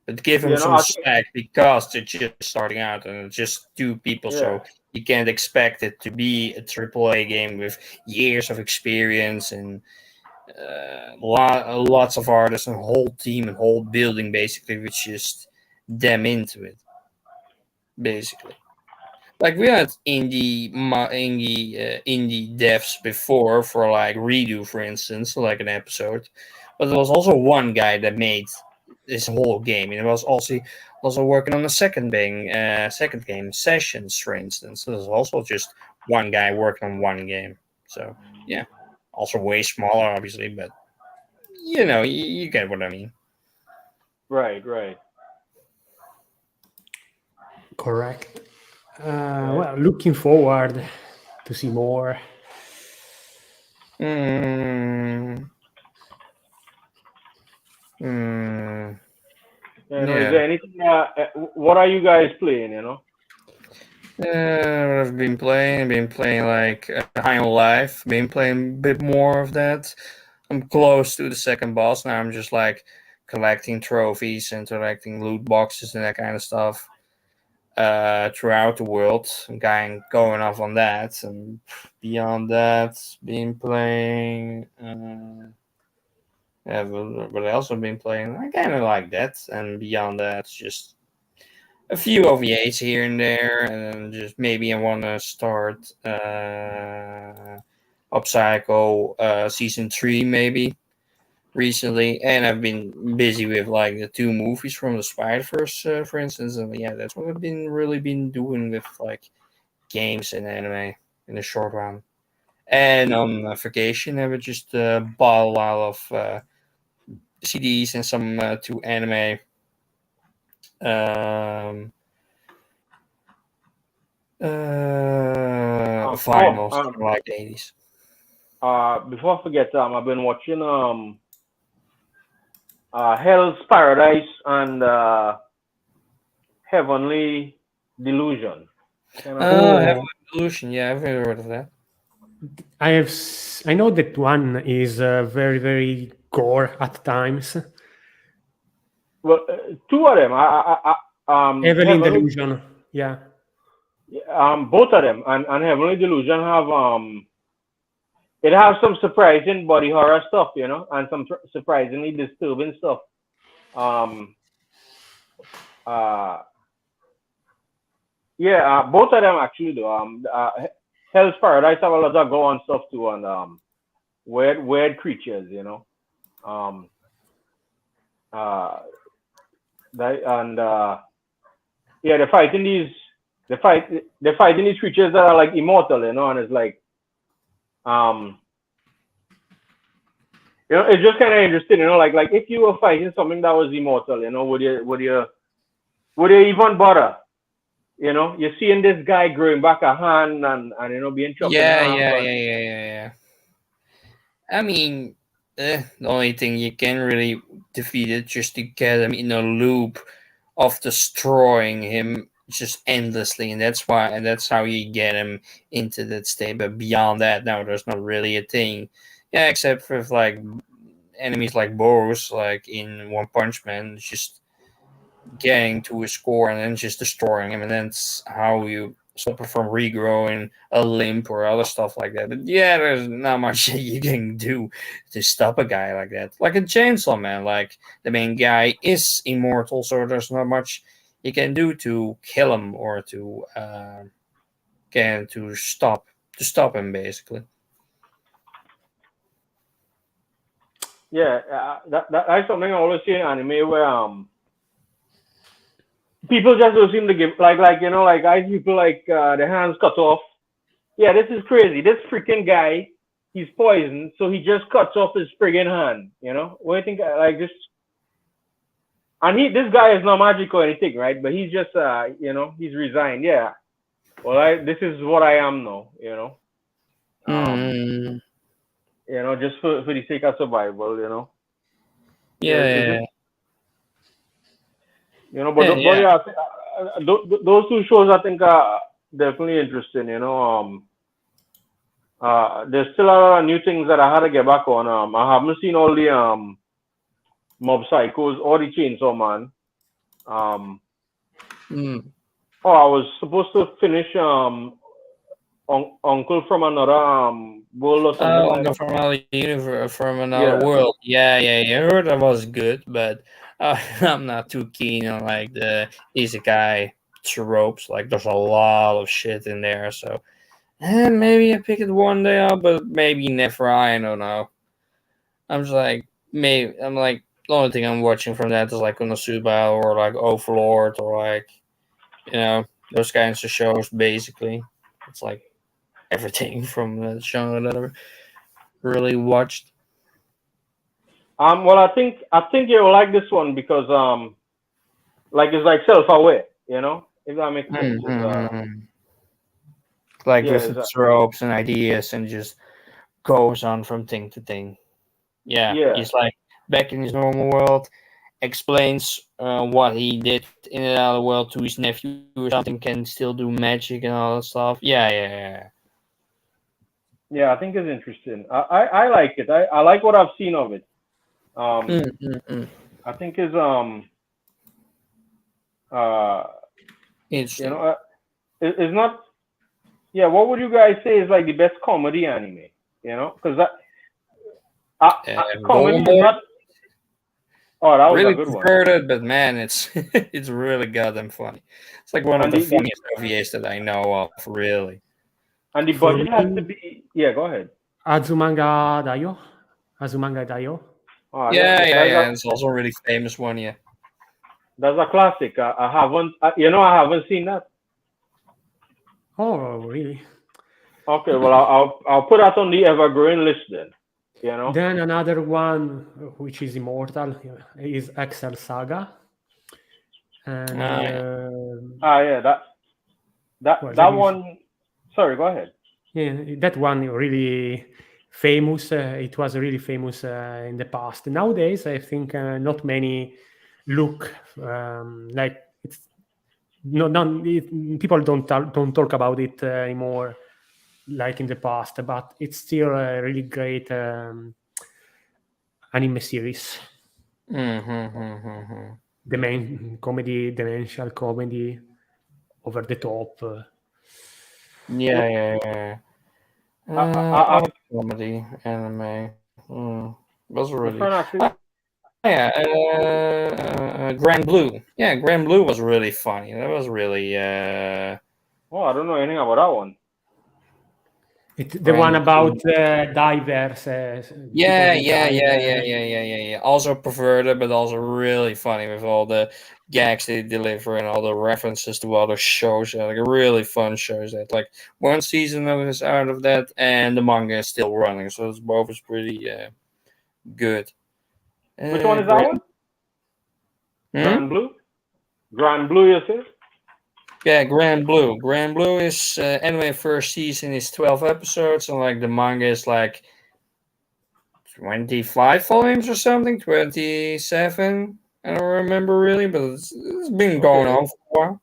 But give them some slack because they're just starting out and it's just two people, so you can't expect it to be a AAA game with years of experience and lots of artists and whole team and whole building basically, which just them into it. Basically, like we had indie devs before for like Redo, for instance, like an episode. but there was also one guy that made this whole game, and it was also working on the second game Sessions, for instance. So there's also just one guy working on one game. So yeah, also way smaller, obviously, but you get what I mean. Right. Correct. Well, looking forward to see more. Mm. Is there anything? What are you guys playing? I've been playing like High on Life. Been playing a bit more of that. I'm close to the second boss now. I'm just like collecting trophies and collecting loot boxes and that kind of stuff throughout the world. I'm going off on that, and beyond that, been playing. Yeah, what else I've been playing? I kind of like that, and beyond that, just a few OVAs here and there, and then just maybe I want to start Upcycle season 3 maybe recently, and I've been busy with like the 2 movies from the Spider-Verse, for instance, and yeah, that's what I've been doing with like games and anime in the short run. And on vacation, I would just bought a lot of CDs and some 2 anime. Um, finals from like the 80s. Before I forget, I've been watching Hell's Paradise and Heavenly Delusion. Heavenly Delusion, yeah, I've heard of that. I know that one is very, very gore at times. Well, 2 of them. Heavenly Delusion, yeah. Both of them and Heavenly Delusion have it has some surprising body horror stuff, and some surprisingly disturbing stuff. Both of them actually do. Hell's Paradise have a lot of go on stuff too, and weird creatures, they're fighting these creatures that are like immortal, and it's like it's just kind of interesting, like if you were fighting something that was immortal, would you even bother? You're seeing this guy growing back a hand and being chopped in half. Yeah. I mean, the only thing you can really defeat it just to get him in a loop of destroying him just endlessly, and that's how you get him into that state. But beyond that, no, there's not really a thing. Yeah, except for like enemies like Boros, like in One Punch Man, just getting to a score and then just destroying him, and that's how you stop it from regrowing a limb or other stuff like that. But yeah, there's not much you can do to stop a guy like that. Like a Chainsaw Man, like the main guy is immortal, so there's not much you can do to kill him or to stop him basically. Yeah, that's something I always see in anime where people just don't seem to give like I people like their hands cut off. Yeah, this is crazy. This freaking guy, he's poisoned, so he just cuts off his friggin' hand. What do you think? Like this, and this guy is not magic or anything, right? But he's just he's resigned. Yeah. Well, this is what I am now. Just for the sake of survival. Yeah. Those 2 shows I think are definitely interesting. There's still a lot of new things that I had to get back on. I haven't seen all the Mob Psychos or the Chainsaw Man. I was supposed to finish Uncle from Another World or something. From another universe, from another world. Yeah. I heard that was good, but I'm not too keen on like the isekai tropes. Like there's a lot of shit in there, so maybe I pick it one day up, but maybe never. I don't know. I'm just like, maybe I'm like the only thing I'm watching from that is like Konosuba or like Overlord or like those kinds of shows. Basically, it's like everything from the genre that I really watched. Well, I think you'll like this one because like it's like self-aware, if that makes sense. Like Yeah, with its tropes and ideas, and just goes on from thing to thing. Yeah, yeah, he's like back in his normal world, explains what he did in another world to his nephew or something, can still do magic and all that stuff. Yeah. yeah. I think it's interesting. I like it. I like what I've seen of it. Mm, mm, mm. I think uh Interesting. it's not. Yeah, what would you guys say is like the best comedy anime? Because comedy Golden is Boy, not. Oh, that was a really good one. perverted, but man, it's it's really goddamn funny. It's like one of And the the funniest OVAs that I know of, really. and the For budget has to me, be. Yeah, go ahead. Azumanga Daioh. Azumanga Daioh. Oh, Yeah. It's also a really famous one, yeah. that's a classic. I haven't. I haven't seen that. Oh, really? Okay, well, I'll put that on the evergreen list then. Then another one which is immortal is Excel Saga, and Yeah, well, that one. Sorry, go ahead. yeah, that one really famous. It was really famous in the past. Nowadays, I think not many look like it's people don't talk about it anymore like in the past, but it's still a really great anime series. The main comedy, dementia comedy, over the top. Yeah. I, Comedy anime. Was my really. friend actually. Yeah. Grand Blue. Yeah, Grand Blue was really funny. That was really. Oh, I don't know anything about that one. It's the one Grand Blue. about divers. Yeah. People dive. Also perverted, but also really funny with all the gags they deliver and all the references to other shows. Like a really fun shows. That like one season is out of that, and the manga is still running, so it's both is pretty good. Which one is that Grand. one? Hmm? Grand Blue. Grand Blue, you say? Yeah, Grand Blue. Grand Blue is anime first season is 12 episodes, and like the manga is like 25 volumes or something, 27. I don't remember really, but it's been going Okay. on for a while.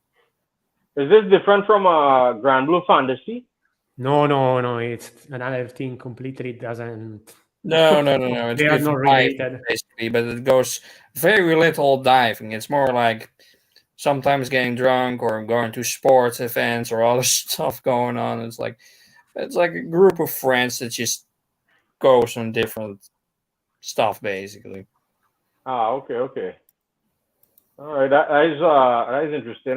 Is this different from Grand Blue Fantasy? No. It's another thing completely. Doesn't. No. It's They are with not diving related. basically, but it goes very little diving. It's more like sometimes getting drunk or going to sports events or other stuff going on. It's like a group of friends that just goes on different stuff basically. Okay. All right, that is interesting.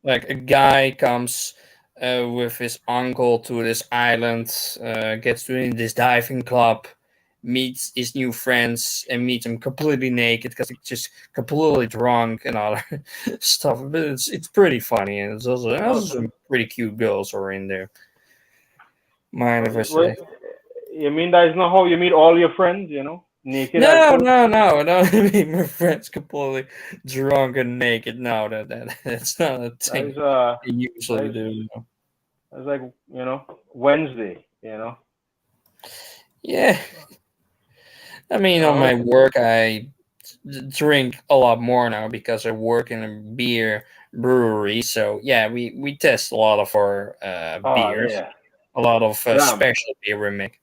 Like a guy comes with his uncle to this island, gets to this diving club, meets his new friends, and meets them completely naked because he's just completely drunk and all that stuff. But it's pretty funny, and it's also so, some pretty cute girls are in there. Mind if I wait, say? you mean that is not how you meet all your friends? Naked at No. first. I don't mean my friends completely drunk and naked. No, that's not a That thing is they that usually is do. that's like Wednesday. Yeah, I mean, on Oh, my work, I drink a lot more now because I work in a beer brewery. So yeah, we test a lot of our oh beers, yeah. a lot of Damn. special beer we make.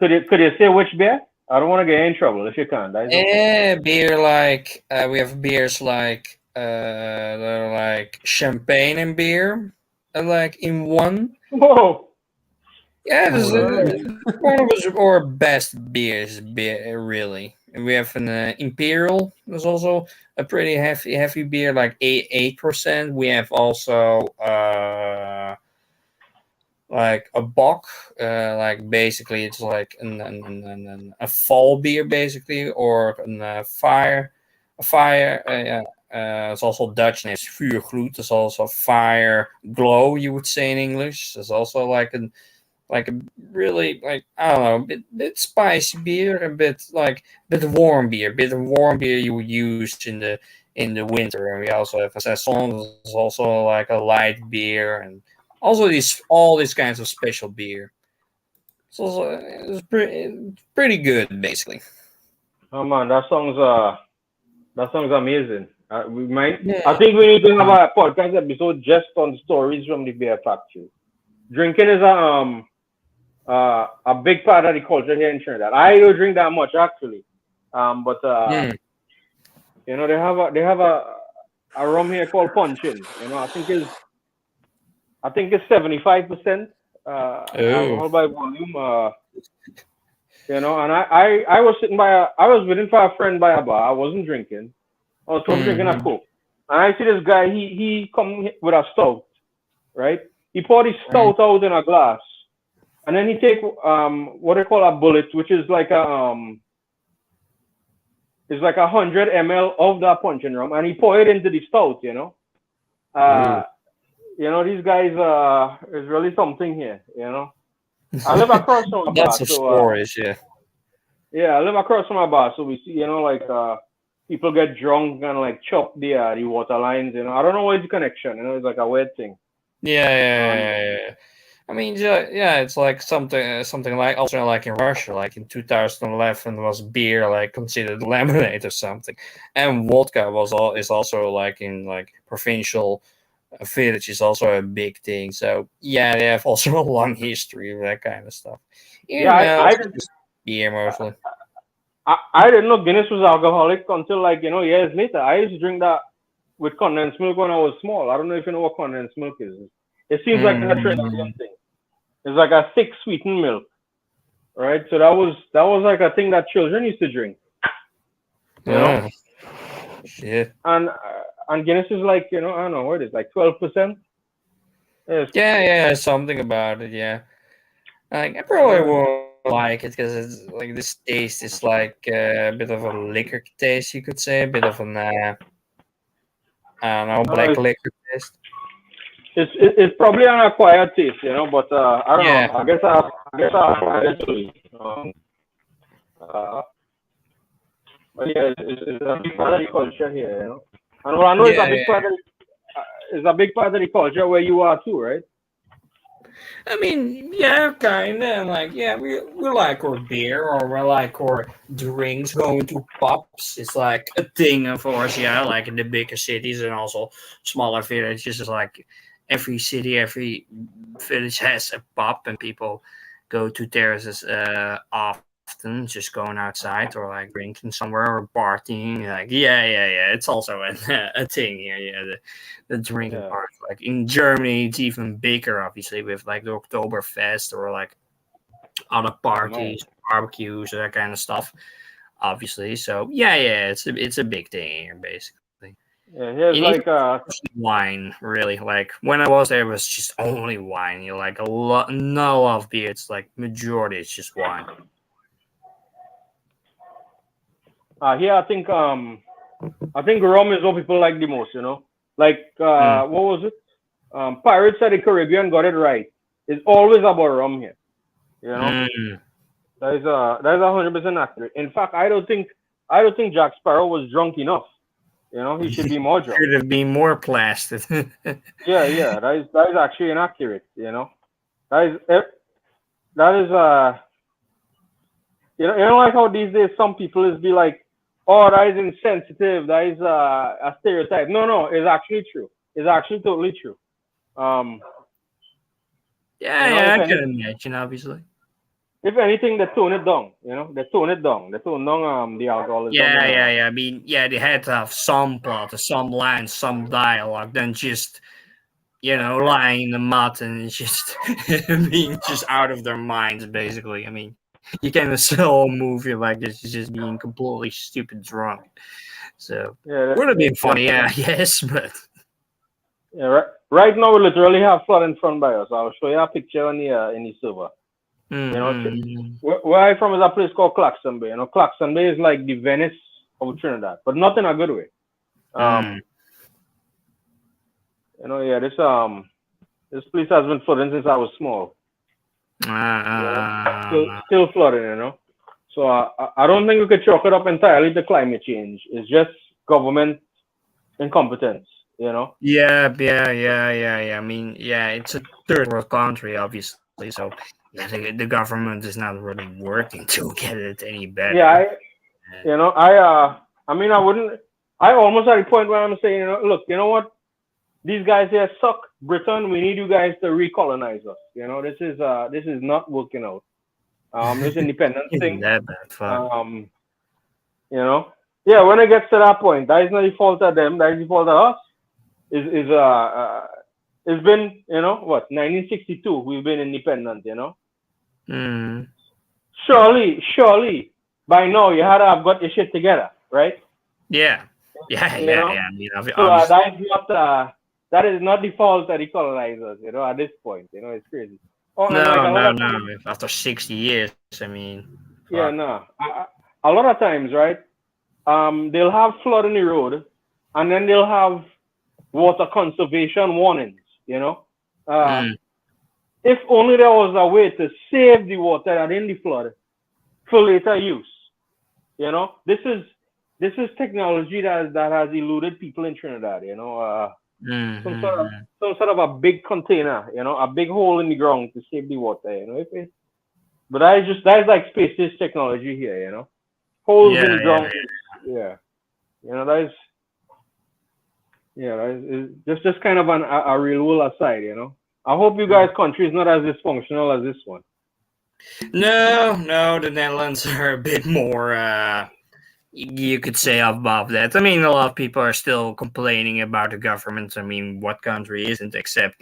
Could you say which beer? I don't want to get in trouble if you can't. That is okay. Beer like we have beers like they're like champagne and beer, like in one. Whoa. Yeah, this Oh, is really? one of our best beers, really. And we have an Imperial. There's also a pretty heavy beer, like 8%. We have also like a bock, like basically it's like a fall beer basically, or a fire. Yeah. It's also Dutch name. It's vuurgloed. It's also fire glow. You would say in English. It's also like a really like I don't know, bit spicy beer, a bit warm beer, you would use in the winter. And we also have a saison. It's also like a light beer, and also all these kinds of special beer. So it's pretty good basically. Oh man, that sounds amazing. We might. I Yeah. think we need to have a podcast episode just on stories from the beer factory. Drinking is a big part of the culture here in Trinidad. I don't drink that much actually, but Mm. they have a rum here called punchin. I think it's 75% Oh. alcohol by volume. And I was sitting I was waiting for a friend by a bar. I wasn't drinking. I was drinking a Mm-hmm. coke, and I see this guy. He come with a stout, right? He poured his Mm. stout out in a glass, and then he take what they call a bullet, which is like a 100 ml of that punching rum, and he pour it into the stout. Oh. Uh, these guys is really something here. I live across from a bar, Lots of so stories. Yeah. yeah, I live across from a bar, so we see, like people get drunk and like chop the water lines. I don't know what is the connection. It's like a weird thing. Yeah, yeah, And yeah, yeah. I mean, yeah, it's like something like also like in Russia, like in 2011 was beer like considered lemonade or something, and vodka is also like in like provincial village is also a big thing. So yeah, they have also a long history of that kind of stuff. yeah, Here now I it's didn't just beer mostly. I didn't know Guinness was alcoholic until like years later. I used to drink that with condensed milk when I was small. I don't know if you know what condensed milk is. It seems like a Trinidadian Mm, thing. It's like a thick sweetened milk, right? So that was like a thing that children used to drink, you know. oh, shit. And Guinness is like I don't know what it is, like 12%. Yes. Yeah, yeah, something about it. Yeah. Like I probably Uh, won't like it because it's like this taste is like a bit of a liquor taste, you could say, a bit of an I don't know, I don't know. black It's liquor taste. it's, it's probably an acquired taste, but I don't know. Yeah, I guess I acquired it too. Uh, but yeah, it's a big part of the culture here. And what I know is a yeah, big yeah. part of is a big part of the culture where you are too, right? I mean, yeah, kind of. Like, yeah, we like our beer or we like our drinks. Going to pubs is like a thing of ours. Yeah, like in the bigger cities and also smaller villages. It's like every city, every village has a pub, and people go to terraces often, just going outside or like drinking somewhere or partying. Like, yeah. It's also a thing here. Yeah, the drinking Yeah. part. Like in Germany, it's even bigger, obviously, with like the Oktoberfest or like other Oh man. parties, barbecues, that kind of stuff. Obviously, so yeah, it's a big thing here, basically. Yeah. Here's And even like wine, really. Like when I was there, it was just only wine. Like a lot, not a lot of beer. It's like majority, it's just wine. here I think rum is what people like the most. Like Mm. what was it? Pirates of the Caribbean got it right. It's always about rum here. You know. Mm. That is 100% accurate. In fact, I don't think Jack Sparrow was drunk enough. He should be more drunk. Should have been more plastered. Yeah. That is actually inaccurate. That is that is like how these days some people is be like, oh, that is insensitive. That is a stereotype. No, it's actually true. It's actually totally true. Um, Yeah, if I can anything, imagine, obviously. they tone it down. They tone it down. They tone down the alcoholism Yeah, and yeah, yeah. I mean, yeah, they had to have some plot, or some lines, some dialogue, than just lying in the mud and just being just out of their minds, basically. I mean, you can't sell a movie like this just being completely stupid drunk. So yeah, would have been that, funny, yeah, yes, but Yeah, right now we literally have flood in front by us. I'll show you a picture in the server. Where I'm from is a place called Claxton Bay. Claxton Bay is like the Venice of Trinidad, but not in a good way. This place has been flooding since I was small. Still flooding, So I don't think we could chalk it up entirely to climate change. It's just government incompetence, Yeah. I mean, it's a third world country, obviously. So the government is not really working to get it any better. Yeah, I almost at the point where I'm saying, look, you know what? These guys here suck. Britain, we need you guys to recolonize us. This is not working out. This independence thing. That bad, fuck. When it gets to that point, that is not the fault of them. That is the fault of us. It's been 1962. We've been independent. Surely, by now you had to have got your shit together, right? Yeah. I mean, so that is not the fault of the colonizers. At this point, it's crazy. No. After 60 years, I mean. Yeah, no. A lot of times, right? They'll have flood in the road, and then they'll have water conservation warnings. If only there was a way to save the water that in the flood for later use. This is technology that has eluded people in Trinidad. Some sort of a big container, a big hole in the ground to save the water. But that is like space technology here. Holes in the ground. That is just kind of a real world aside. I hope you guys' country is not as dysfunctional as this one. No, the Netherlands are a bit more. You could say above that. I mean, a lot of people are still complaining about the government. I mean, what country isn't, except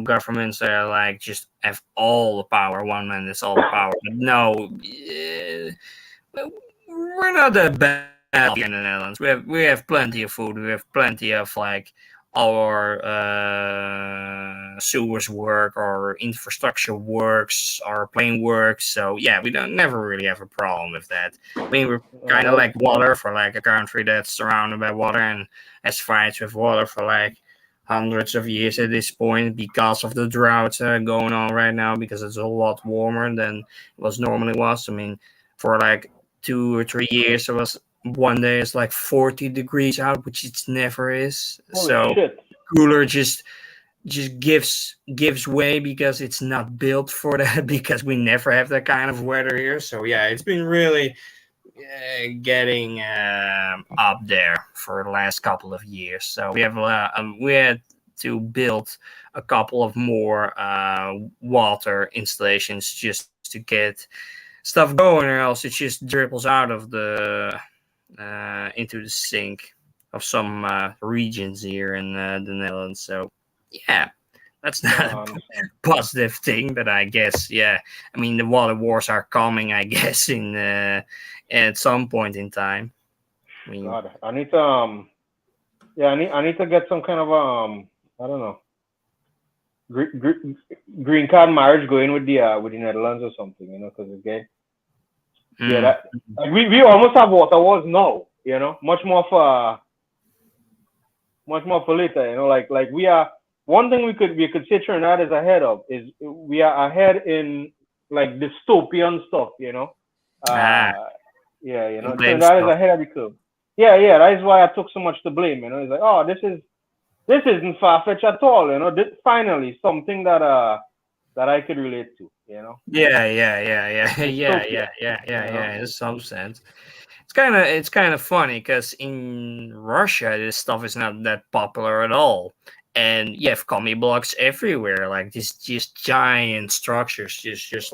governments are just have all the power. One man is all the power. But no, we're not that bad in the Netherlands. We have plenty of food. We have plenty of our sewers work, our infrastructure works, our plane works. So we never really have a problem with that. I mean, we're kind of like water for a country that's surrounded by water and has fights with water for hundreds of years at this point because of the drought going on right now, because it's a lot warmer than it normally was. I mean, for 2 or 3 years, it was one day it's 40 degrees out, which it never is. Holy shit. Cooler just gives way because it's not built for that, because we never have that kind of weather here. So it's been really getting up there for the last couple of years. So we had to build a couple of more water installations just to get stuff going, or else it just dribbles out of the into the sink of some regions here in the Netherlands. So that's not a positive thing, but I guess I mean, the water wars are coming, I guess, in at some point in time. I mean, God, I need to I need to get some kind of I don't know, green card marriage going with the Netherlands or something, because again, we almost have water wars now, much more for later, like we are. One thing we could say Trinidad is ahead of is we are ahead in dystopian stuff, Trinidad is ahead of the curve. That is why I took so much to blame, It's like, oh, this isn't far-fetched at all, This finally something that I could relate to, Yeah. In some sense, it's kind of funny because in Russia this stuff is not that popular at all, and you have commie blocks everywhere, these just giant structures, just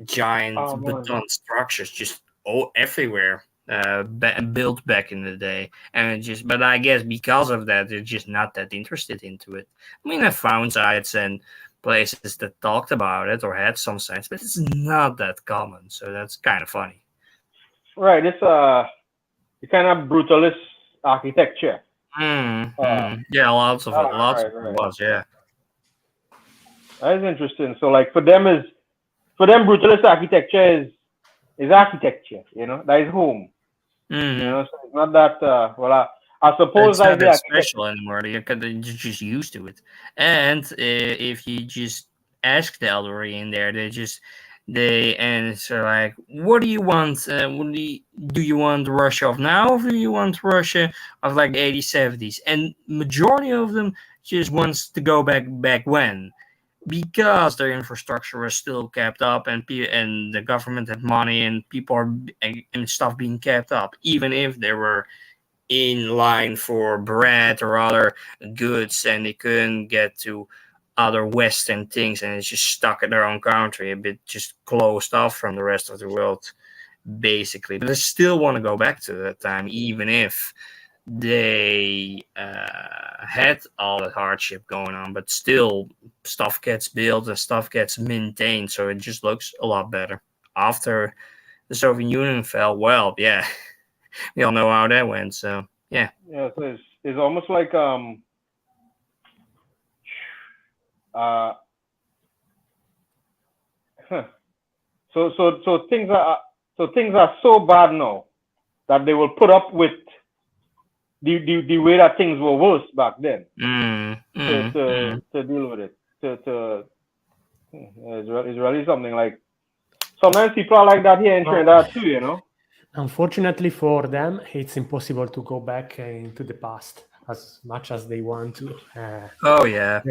giant beton structures, just everywhere. Built back in the day, and but I guess because of that, they're just not that interested into it. I mean, I found sites and places that talked about it or had some sites, but it's not that common, so that's kind of funny. Right, it's the kind of brutalist architecture, Yeah, lots of it was. Yeah. That is interesting. So like for them brutalist architecture is architecture. That is home. Mm-hmm. So it's not that. I suppose It's not the that architecture. special anymore. You're just used to it. And if you just ask the elderly in there, they answer like, "What do you want? Do you want Russia of now, or do you want Russia of like 80s, 70s?" And majority of them just wants to go back when, because their infrastructure was still kept up, and the government had money, and people and stuff being kept up, even if they were in line for bread or other goods, and they couldn't get to other Western things, and it's just stuck in their own country, a bit just closed off from the rest of the world, basically. But they still want to go back to that time, even if they had all that hardship going on. But still, stuff gets built and stuff gets maintained, so it just looks a lot better. After the Soviet Union fell, well, yeah, we all know how that went. So yeah. Yeah, so it's almost like so things are so bad now that they will put up with the way that things were worse back then to deal with it. It's really something. Like sometimes people are like that here in Trinidad too. Unfortunately for them, it's impossible to go back into the past as much as they want to. Oh yeah,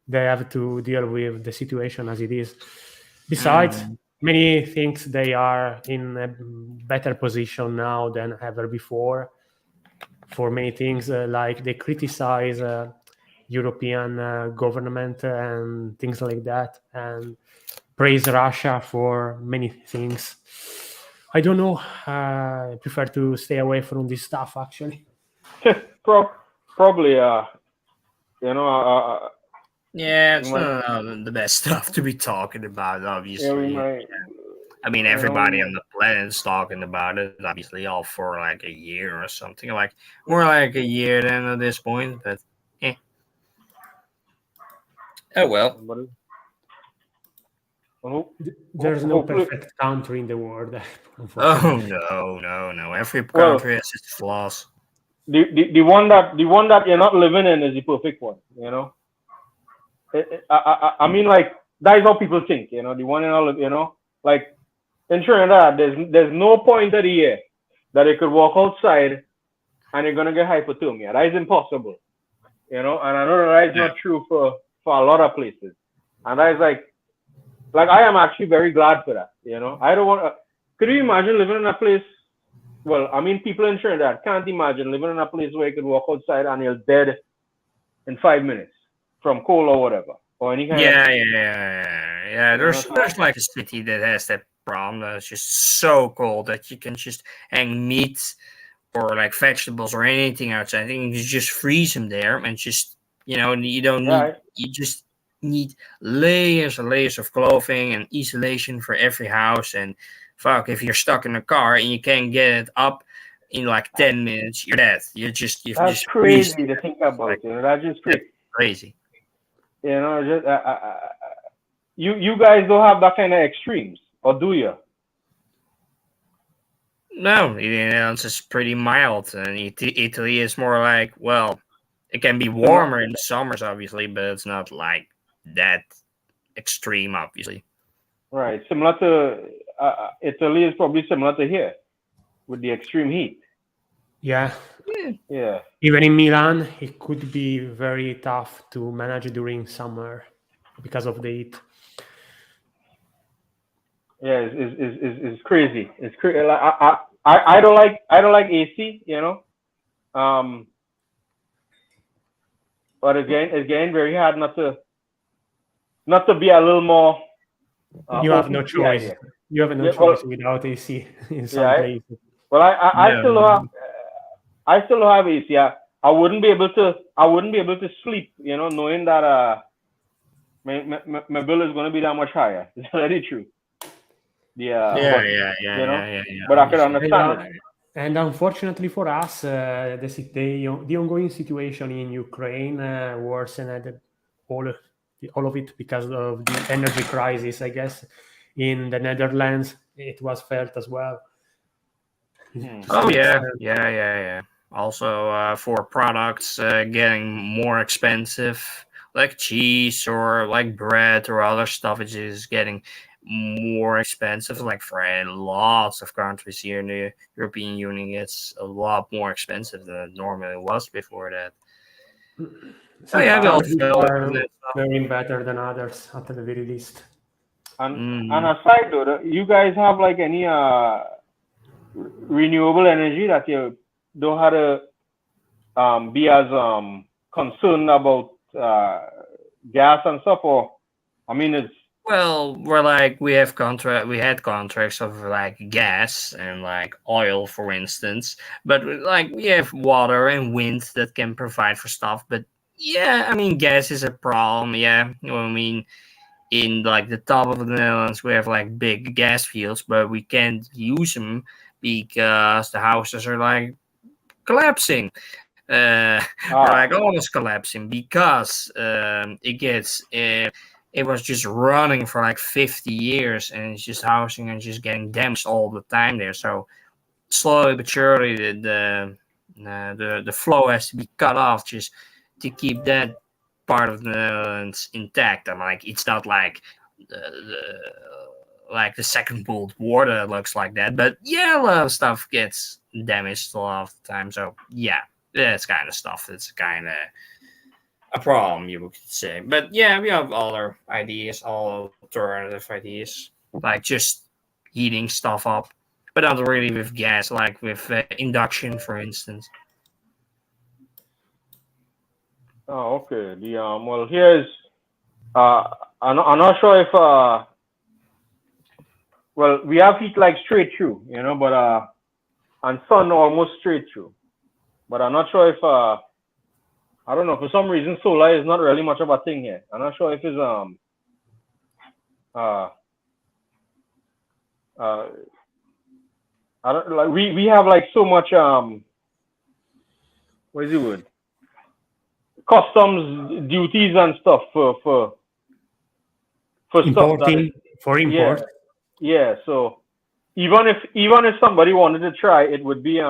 they have to deal with the situation as it is. Besides, many things they are in a better position now than ever before. For many things, like they criticize European government and things like that, and praise Russia for many things. I don't know. I prefer to stay away from this stuff, actually. Probably, yeah, it's not the best stuff to be talking about, obviously. I mean, everybody on the planet is talking about it, obviously, all for like a year or something. Like, more like a year then at this point, but eh. Oh well. There's no perfect country in the world. Oh no! Every country has its flaws. The one that you're not living in is the perfect one. I mean, like that is how people think. The one in all, like in Trinidad, there's no point of the year that you could walk outside and you're gonna get hypothermia. That is impossible. And I know that is not true for a lot of places. And that is like I am actually very glad for that. I don't want to. Could you imagine living in a place? Well, I mean, people in Trinidad can't imagine living in a place where you could walk outside and you're dead in 5 minutes from cold or whatever, or any kind of. Yeah. There's like a city that has that problem. That's just so cold that you can just hang meat or like vegetables or anything outside. I think you just freeze them there, and just you don't need. You just need layers and layers of clothing and isolation for every house. And fuck, if you're stuck in a car and you can't get it up in like 10 minutes, you're dead. That's just crazy to think about. That's just crazy. You guys don't have that kind of extremes, or do you? No, it's just pretty mild, and Italy is more like, well, it can be warmer in the summers, obviously, but it's not like that extreme, obviously. Right. Similar to Italy is probably similar to here with the extreme heat. Yeah. Yeah. Even in Milan, it could be very tough to manage during summer because of the heat. Yeah, it's crazy. It's crazy. I don't like AC, but it's getting very hard not to be a little more. You have no choice. You have no choice without AC in some places. Well, I still have AC. I wouldn't be able to sleep, knowing that my bill is going to be that much higher. It's already true. Yeah. But I can understand it. And unfortunately for us, the ongoing situation in Ukraine worsened all of it because of the energy crisis. I guess in the Netherlands it was felt as well. Oh yeah. Also, for products getting more expensive, like cheese or like bread or other stuff, it is getting more expensive. Like for lots of countries here in the European Union, it's a lot more expensive than it normally was before that. Some we all countries feel it. are faring better than others, at the very least. And aside though, you guys have like any renewable energy that you don't have to be as concerned about gas and stuff, or I mean it's Well, we had contracts of like gas and like oil, for instance, but like we have water and wind that can provide for stuff. But yeah, I mean, gas is a problem. Yeah, I mean, in like the top of the Netherlands, we have like big gas fields, but we can't use them because the houses are like collapsing. Or like almost collapsing because it was just running for like 50 years and it's just housing and just getting damaged all the time there. So slowly but surely the flow has to be cut off just to keep that part of the Netherlands intact. I'm like, it's not like the Second World War that looks like that, but yeah, a lot of stuff gets damaged a lot of the time. So yeah, that's kind of stuff that's kind of a problem, you could say. But yeah, we have other ideas, all alternative ideas, like just heating stuff up, but not really with gas, like with induction, for instance. oh okay. The well here's I'm not sure if well we have heat like straight through, but and sun almost straight through. But I'm not sure if I don't know, for some reason solar is not really much of a thing here. I'm not sure if it's uh uh I don't like we have like so much what is the word? Customs duties and stuff for stuff that Importing for import. yeah. So even if somebody wanted to try, it would be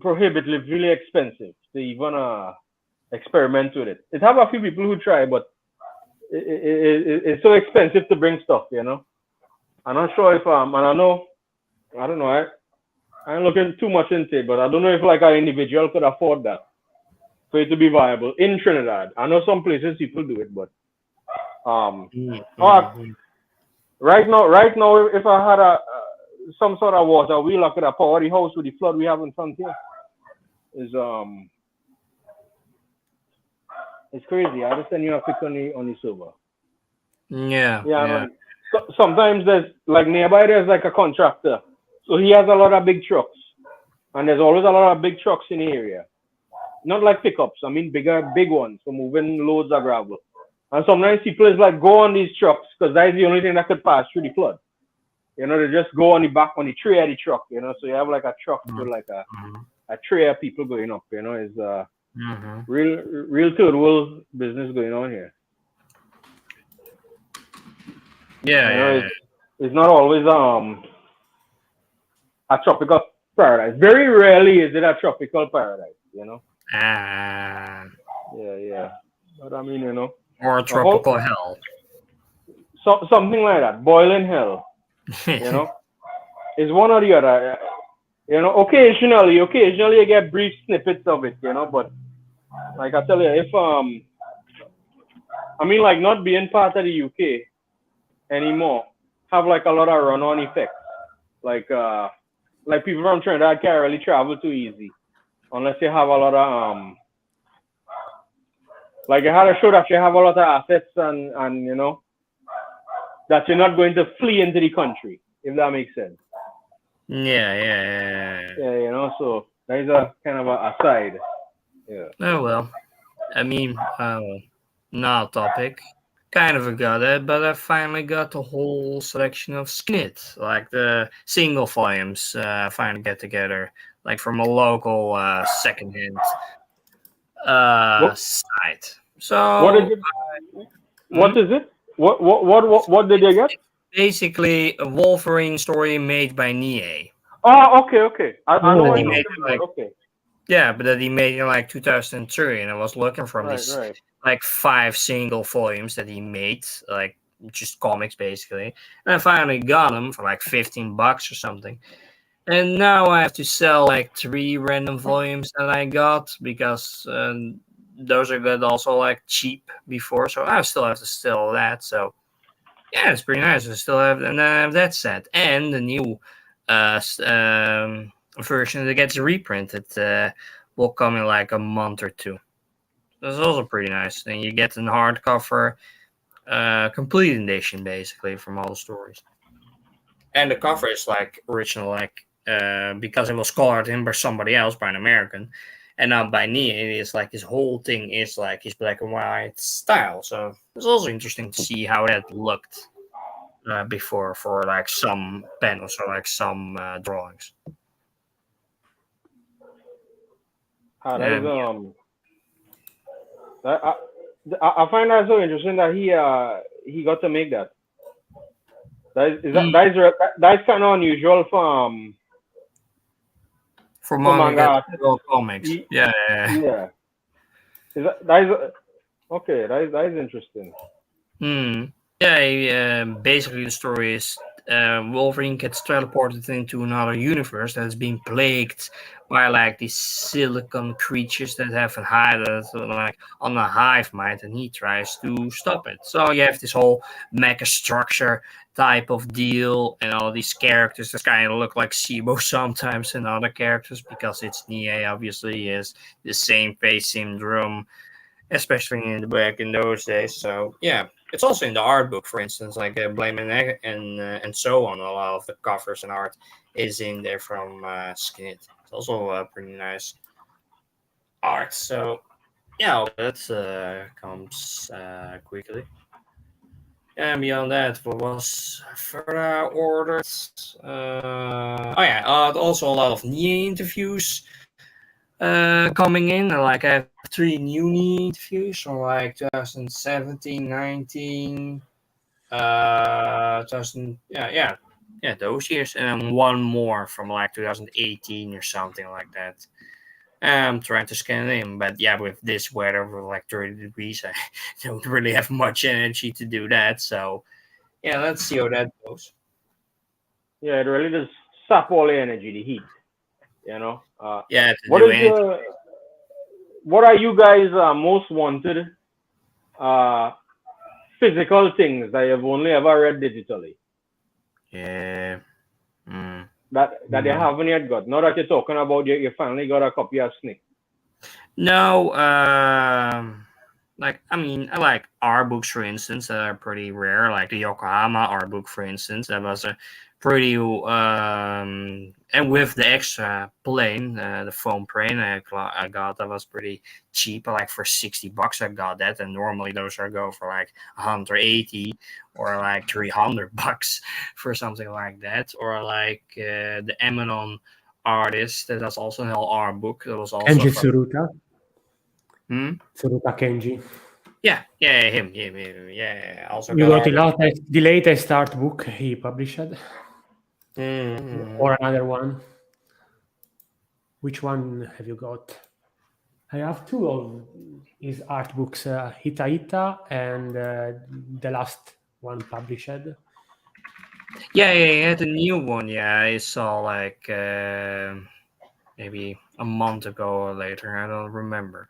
prohibitively expensive to even experiment with it. It have a few people who try, but it's so expensive to bring stuff. I'm not sure if and I don't know. I ain't looking too much into it, but I don't know if like an individual could afford that for it to be viable in Trinidad. I know some places people do it, but right now, if I had some sort of water wheel, I could have power the house with the flood we have in front here. It's crazy. I just send you a pic on the server. Yeah. Man. So, sometimes there's like nearby there's like a contractor, so he has a lot of big trucks, and there's always a lot of big trucks in the area. Not like pickups. I mean big ones for moving loads of gravel. And sometimes people is like go on these trucks because that's the only thing that could pass through the flood. They just go on the back on the tray of the truck. So you have like a truck with like a tray of people going up. Is real third world business going on here. Yeah. It's not always a tropical paradise. Very rarely is it a tropical paradise. Yeah. But I mean, Or a tropical hell. Something like that. Boiling hell. It's one or the other. Occasionally you get brief snippets of it. But like I tell you, if I mean, like not being part of the UK anymore, have like a lot of run-on effects. Like people from Trinidad can't really travel too easy unless you have a lot of like you had to show that you have a lot of assets and that you're not going to flee into the country, if that makes sense. Yeah. So that is a kind of a aside. Yeah. Oh well. I mean, not a topic, kind of got it, but I finally got the whole selection of Sknit, like the single volumes. Finally get together, like from a local secondhand What site. what is So, it? hmm, What is it? What did you get? it's basically a Wolverine story made by Nie. Oh, okay. I know That what he you're Oh, made talking in like about. Okay. yeah, but that he made in like 2003, and I was looking from Right, these right. like 5 single volumes that he made, like just comics basically. And I finally got them for like $15 or something. And now I have to sell like 3 random volumes that I got because those are good also like cheap before, so I still have to sell that. So yeah, it's pretty nice. I still have and I have that set and the new version that gets reprinted will come in like a month or two. That's also pretty nice. Then you get an hardcover complete edition basically from all the stories. And the cover is like original, like because it was colored in by somebody else, by an American, and not by me. It is like his whole thing is like his black and white style. So it's also interesting to see how that looked before for like some panels or like some drawings. That is Yeah. I, I find that so interesting that he got to make that. Mm, That's kind of unusual for for manga manga get artists. comics. He, Yeah, yeah, yeah. yeah. That is okay. That is interesting. Hmm. Yeah, basically the story is Wolverine gets teleported into another universe that is being plagued by like these silicon creatures that have a hive, like on a hive mind, and he tries to stop it. So you have this whole mecha structure type of deal, and all these characters that kind of look like Sibo sometimes, and other characters because it's Nie. Obviously, is the same face syndrome, especially in the back in those days. So yeah, it's also in the art book, for instance, like Blame and so on. A lot of the covers and art is in there from Skin. It's also pretty nice art. So yeah, all that comes quickly. And beyond that, what was further ordered? Oh yeah, also a lot of Nia interviews coming in. Like I have 3 new interviews from like 2017, 19, 2000, yeah, those years, and one more from like 2018 or something like that. I'm trying to scan it in, but yeah, with this weather, with like 30 degrees, I don't really have much energy to do that. So yeah, let's see how that goes. Yeah, it really does sap all the energy, the heat. You know. Yeah, to What do is anything. what are you guys most wanted uh physical things that you've only ever read digitally Yeah. Mm. that you mm. haven't yet got? Now that you're talking about you finally got a copy of Snake. No, like I mean, I like art books, for instance, that are pretty rare. Like the Yokohama art book, for instance, that was a pretty and with the extra plane, the foam plane I got, that was pretty cheap. Like for $60, I got that, and normally those are go for like 180 or like $300 for something like that, or like the Emanon artist that was also an art book that was also Kenji from. Tsuruta. Hmm? Tsuruta Kenji. Yeah, him, yeah. Also You got got art book. the latest art book he published, Mm-hmm. or another one. Which one have you got? I have two of his art books, Hita Hita and the last one published. Yeah, he had a new one. Yeah, I saw like maybe a month ago or later. I don't remember.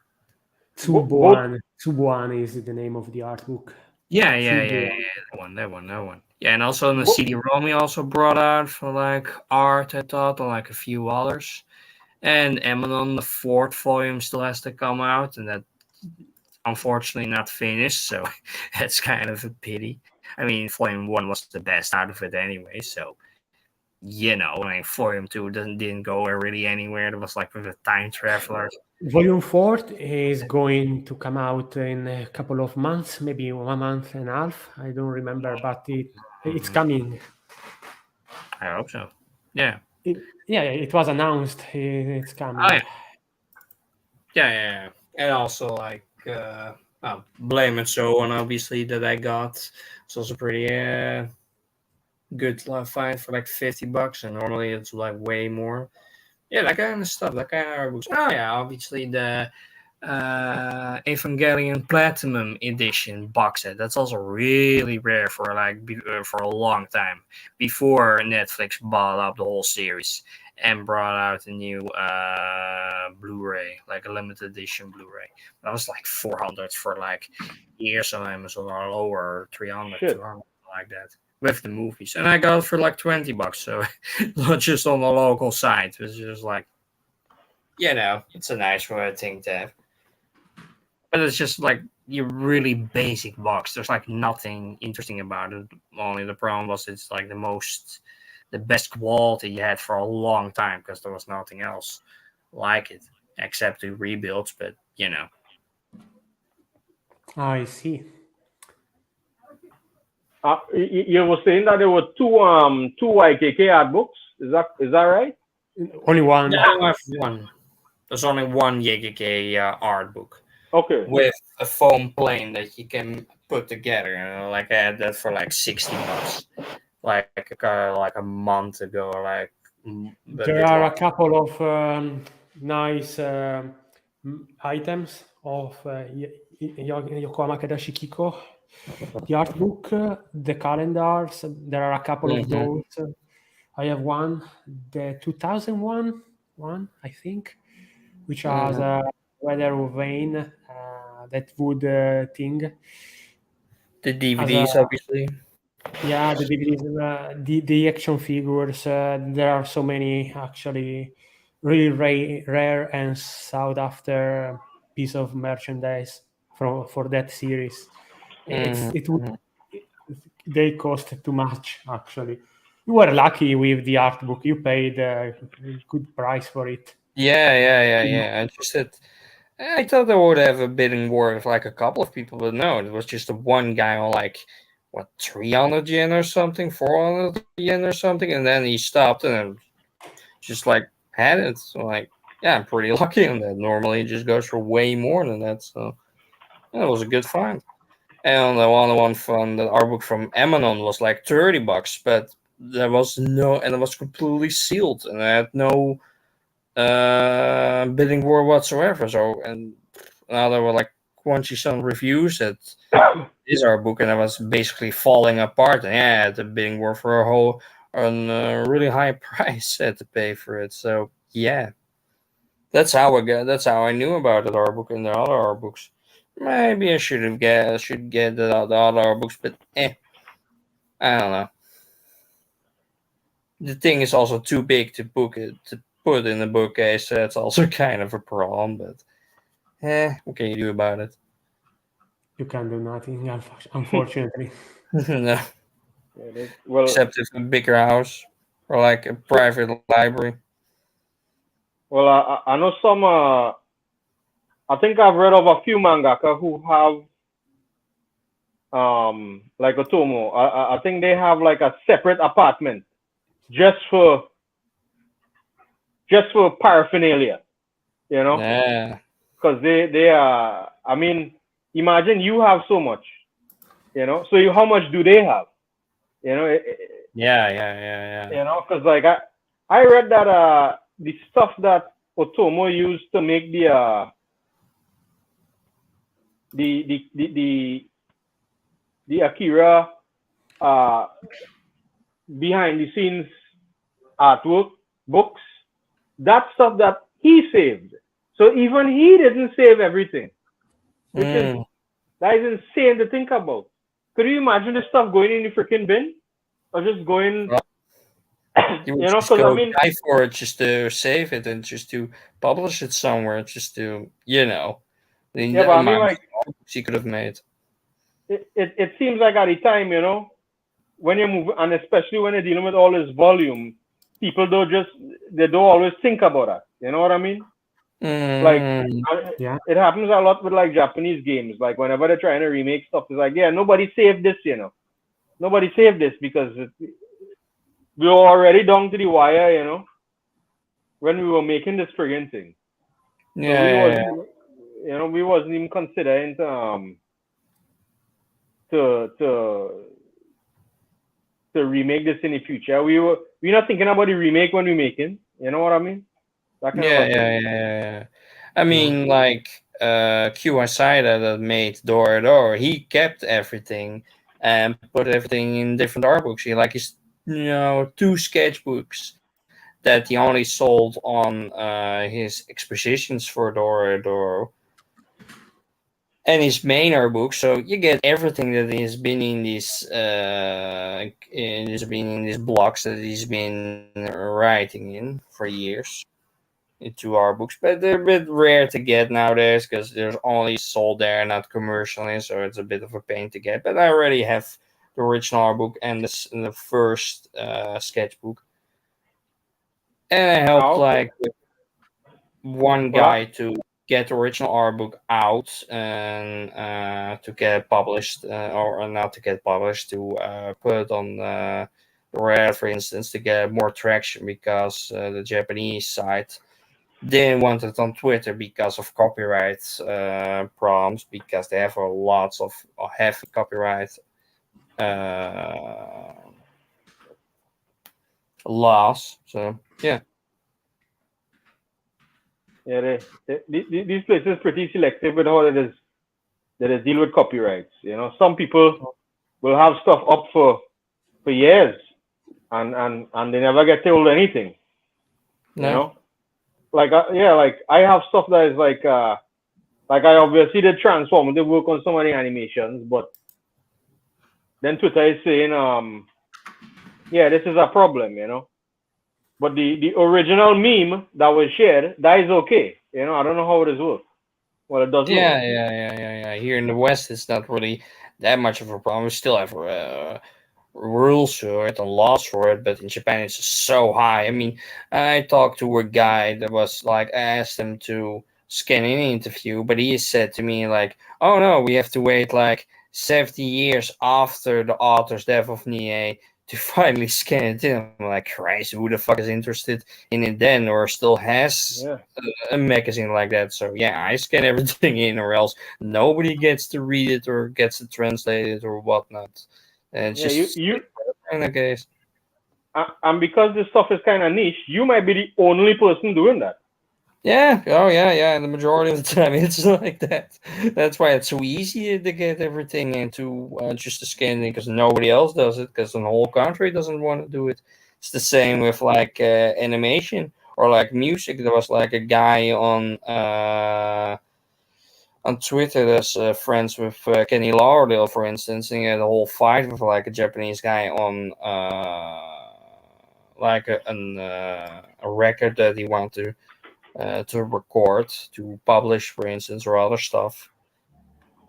Both. Tsubuan is the name of the art book. Yeah. Tsubuan. That one. Yeah, and also the Bo- CD-ROM he also brought out for like art. I thought, and like a few others. And Emanon, the fourth volume still has to come out, and that unfortunately not finished. So that's kind of a pity. I mean, volume one was the best out of it anyway. So I mean, volume two didn't go really anywhere. It was like with the time travelers. Volume 4 is going to come out in a couple of months, maybe 1 month and a half. I don't remember, but it's coming. I hope so. Yeah. It was announced. It's coming. Oh, yeah. And also like Blame and So On, obviously, that I got. It's also pretty good find for like $50, and normally it's like way more. Yeah, that kind of stuff. That kind of books. Oh yeah, obviously the Evangelion Platinum Edition box set. That's also really rare for for a long time before Netflix bought up the whole series and brought out a new Blu-ray, like a limited edition Blu-ray. That was like 400 for like years on Amazon or lower, 300, Shit. 200, like that. With the movies, and I got it for like $20, so not just on the local site. It was just like, it's a nice thing to have. But it's just like your really basic box. There's like nothing interesting about it. Only the problem was it's like the best quality you had for a long time, because there was nothing else like it except the rebuilds. But I see. You were saying that there were two YKK art books. Is that right? Only one. Yeah, I have one. There's only one YKK art book. Okay. With a foam plane that you can put together. Like I had that for like $60, like a month ago. Like there are a couple of nice items of Yokohama Kadashi Kiko. The art book, the calendars. There are a couple of those. I have one, the 2001 one, I think, which has a weather vein, that wood thing. The DVDs, obviously. Yeah, the DVDs, the action figures. There are so many actually, really rare and sought after piece of merchandise for that series. They cost too much actually. You were lucky with the art book. You paid a good price for it. Yeah. I thought they would have a bidding war with like a couple of people, but no, it was just the one guy on like 300 yen or something, 400 yen or something, and then he stopped and just like had it. So like, yeah, I'm pretty lucky on that. Normally it just goes for way more than that. So yeah, it was a good find. And the one from the art book from Emanon was like $30, but there was and it was completely sealed, and I had no bidding war whatsoever. So, and now there were like some reviews that is our book, and it was basically falling apart. And yeah, I had a bidding war for a really high price had to pay for it. So yeah, that's how I knew about the art book and the other art books. Maybe I should get the other books, but I don't know. The thing is also too big to put in the bookcase, so that's also kind of a problem. But what can you do about it? You can do nothing, unfortunately. No. Well, except if a bigger house or like a private library. Well, I know some. I think I've read of a few mangaka who have, like Otomo. I think they have like a separate apartment just for paraphernalia, Yeah. Because they are. I mean, imagine you have so much, So how much do they have? Yeah. Because like I read that the stuff that Otomo used to make the Akira behind the scenes artwork books, that stuff that he saved. So even he didn't save everything, which that is insane to think about. Could you imagine this stuff going in the freaking bin, or just going? Because I mean, pay for it just to save it and just to publish it somewhere, just to but I mean, like she could have made. It seems like at the time, when you move, and especially when you're dealing with all this volume, people don't always think about that. You know what I mean? Like Yeah. it happens a lot with like Japanese games. Like whenever they're trying to remake stuff, it's like, yeah, nobody saved this, nobody saved this because we were already down to the wire, when we were making this friggin' thing. So we Yeah, wasn't, we wasn't even considering to remake this in the future. We're not thinking about the remake when we're making. You know what I mean? That kind of yeah, a thing. yeah, yeah, yeah. I mean, like Qbhall that made Door, he kept everything and put everything in different art books. He like his, two sketchbooks that he only sold on his expositions for Door, and his main art book. So you get everything that has been in these blocks that he's been writing in for years into our books, but they're a bit rare to get nowadays because there's only sold there, not commercially, so it's a bit of a pain to get. But I already have the original art book and the first sketchbook, and I helped Okay. like one Well, guy to get the original art book out and to get it published, or not to get published, to put it on Reddit, for instance, to get more traction because the Japanese site didn't want it on Twitter because of copyright problems, because they have a lots of heavy copyright uh, laws. So yeah, yeah, these places pretty selective with how they deal with copyrights. Some people will have stuff up for years, and they never get told anything. You no, know, like yeah, like I have stuff that is like I obviously did transformative work on so many animations, but then Twitter is saying yeah, this is a problem. But the original meme that was shared, that is okay. I don't know how it is work. Well, it does work. yeah. Here in the West, it's not really that much of a problem. We still have rules for it and laws for it, but in Japan, it's so high. I mean, I talked to a guy that was like, I asked him to scan an interview, but he said to me like, "Oh no, we have to wait like 70 years after the author's death of Nie to finally scan it in." I'm like, Christ, who the fuck is interested in it then, or still has Yeah. a magazine like that? So yeah, I scan everything in, or else nobody gets to read it or gets it translated or whatnot. And it's Yeah. You just you in the case. and because this stuff is kind of niche, you might be the only person doing that. Yeah, oh yeah. And the majority of the time it's like that. That's why it's so easy to get everything into just a scanning, because nobody else does it, because the whole country doesn't want to do it. It's the same with like animation or like music. There was like a guy on Twitter that's friends with Kenny Lauderdale, for instance, and he had a whole fight with like a Japanese guy on like a record that he wanted to record, to publish, for instance, or other stuff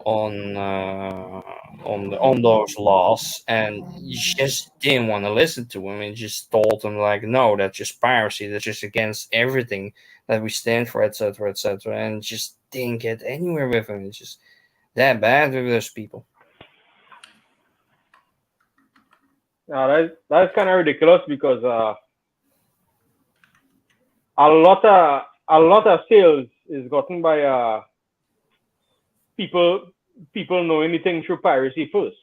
on on those laws, and you just didn't want to listen to him, and just told him like, no, that's just piracy, that's just against everything that we stand for, etc., etc., and just didn't get anywhere with him. It's just that bad with those people. Now that's kind of ridiculous because a lot of sales is gotten by people people know anything through piracy first,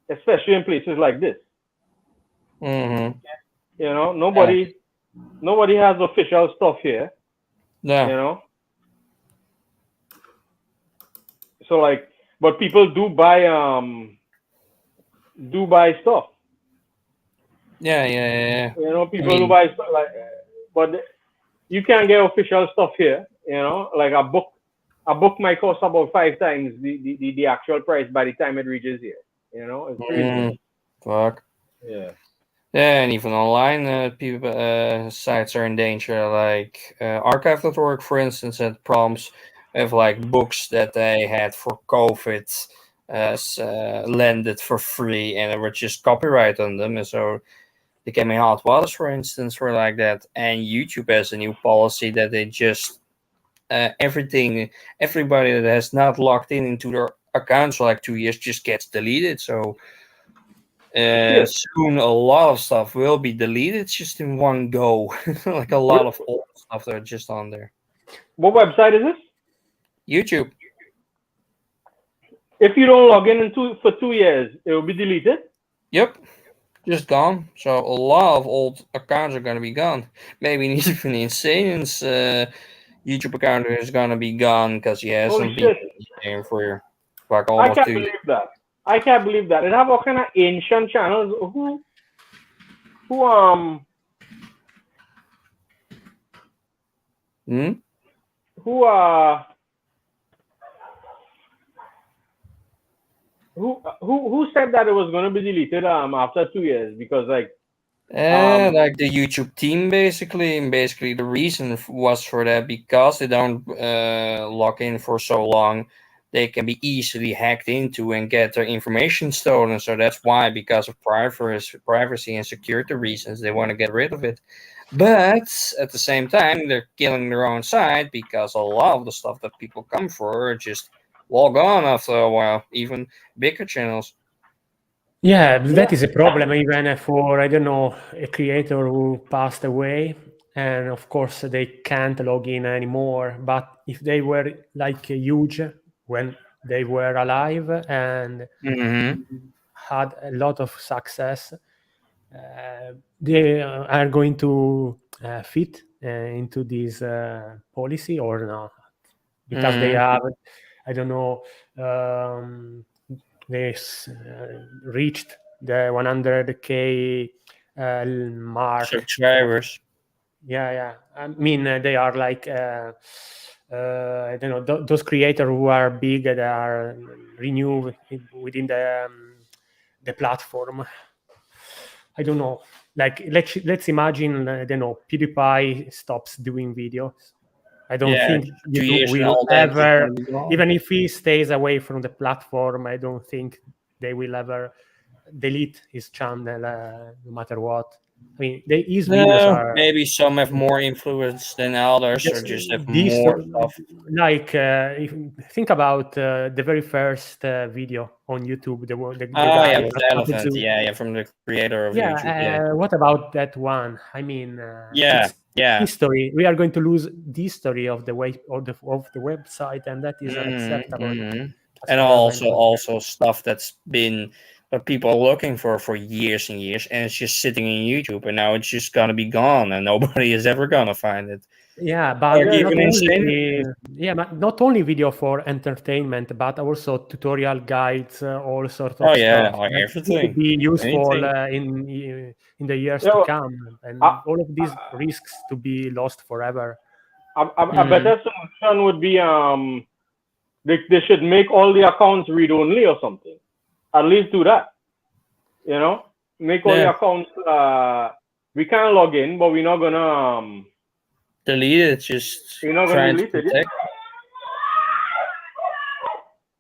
especially in places like this. Mm-hmm. Yeah. Nobody has official stuff here. You No. know, so like, but people do buy stuff. Yeah. I People do mean, buy stuff like, but you can't get official stuff here. Like a book might cost about 5 times the actual price by the time it reaches here. It's crazy. fuck. Yeah. Yeah, and even online, people sites are in danger. Like archive.org, for instance, had problems with like books that they had for COVID landed for free, and there were just copyright on them, and so the Gaming Hot Waters, for instance, were like that. And YouTube has a new policy that they just everybody that has not logged into their accounts for like 2 years just gets deleted. So soon a lot of stuff will be deleted just in one go. Like a lot of old stuff that are just on there. What website is this? YouTube. If you don't log in for 2 years, it will be deleted? Yep. Just gone. So a lot of old accounts are gonna be gone. Maybe even Insane's YouTube account is gonna be gone because he has Holy some shit. people for like I almost can't 2 years. believe that. I can't believe that. It have all kind of ancient channels. Who said that it was going to be deleted after 2 years? Because like like the YouTube team basically, and basically the reason was for that because they don't log in for so long, they can be easily hacked into and get their information stolen. So that's why, because of privacy and security reasons, they want to get rid of it. But at the same time, they're killing their own site because a lot of the stuff that people come for are just log on after a while, even bigger channels. Yeah, that is a problem even for, I don't know, a creator who passed away. And of course, they can't log in anymore. But if they were like huge when they were alive and had a lot of success, they are going to fit into this policy or not? Because they have, I don't know, they reached the 100K mark. Subscribers. Yeah. I mean, they are like, I don't know, those creators who are big, that are renewed within the platform. I don't know. Like, let's imagine, I don't know, PewDiePie stops doing videos. I don't think YouTube will ever, even if he stays away from the platform, I don't think they will ever delete his channel no matter what. I mean, his videos are... Maybe some have more influence than others, or just have more stuff. Like, think about the very first video on YouTube. The guy with the elephant. From the creator of YouTube. What about that one? I mean, yeah. History. We are going to lose the history of the way of the website, and that is unacceptable. And also stuff that's been people are looking for years and years, and it's just sitting in YouTube, and now it's just gonna be gone, and nobody is ever gonna find it. Yeah, but not only video for entertainment, but also tutorial guides, all sorts of stuff. Everything could be useful in the years to come, and all of these risks to be lost forever. A better solution would be they should make all the accounts read only or something. At least do that. You know, make all the accounts. We can log in, but we're not gonna delete it. Just you're not gonna delete it.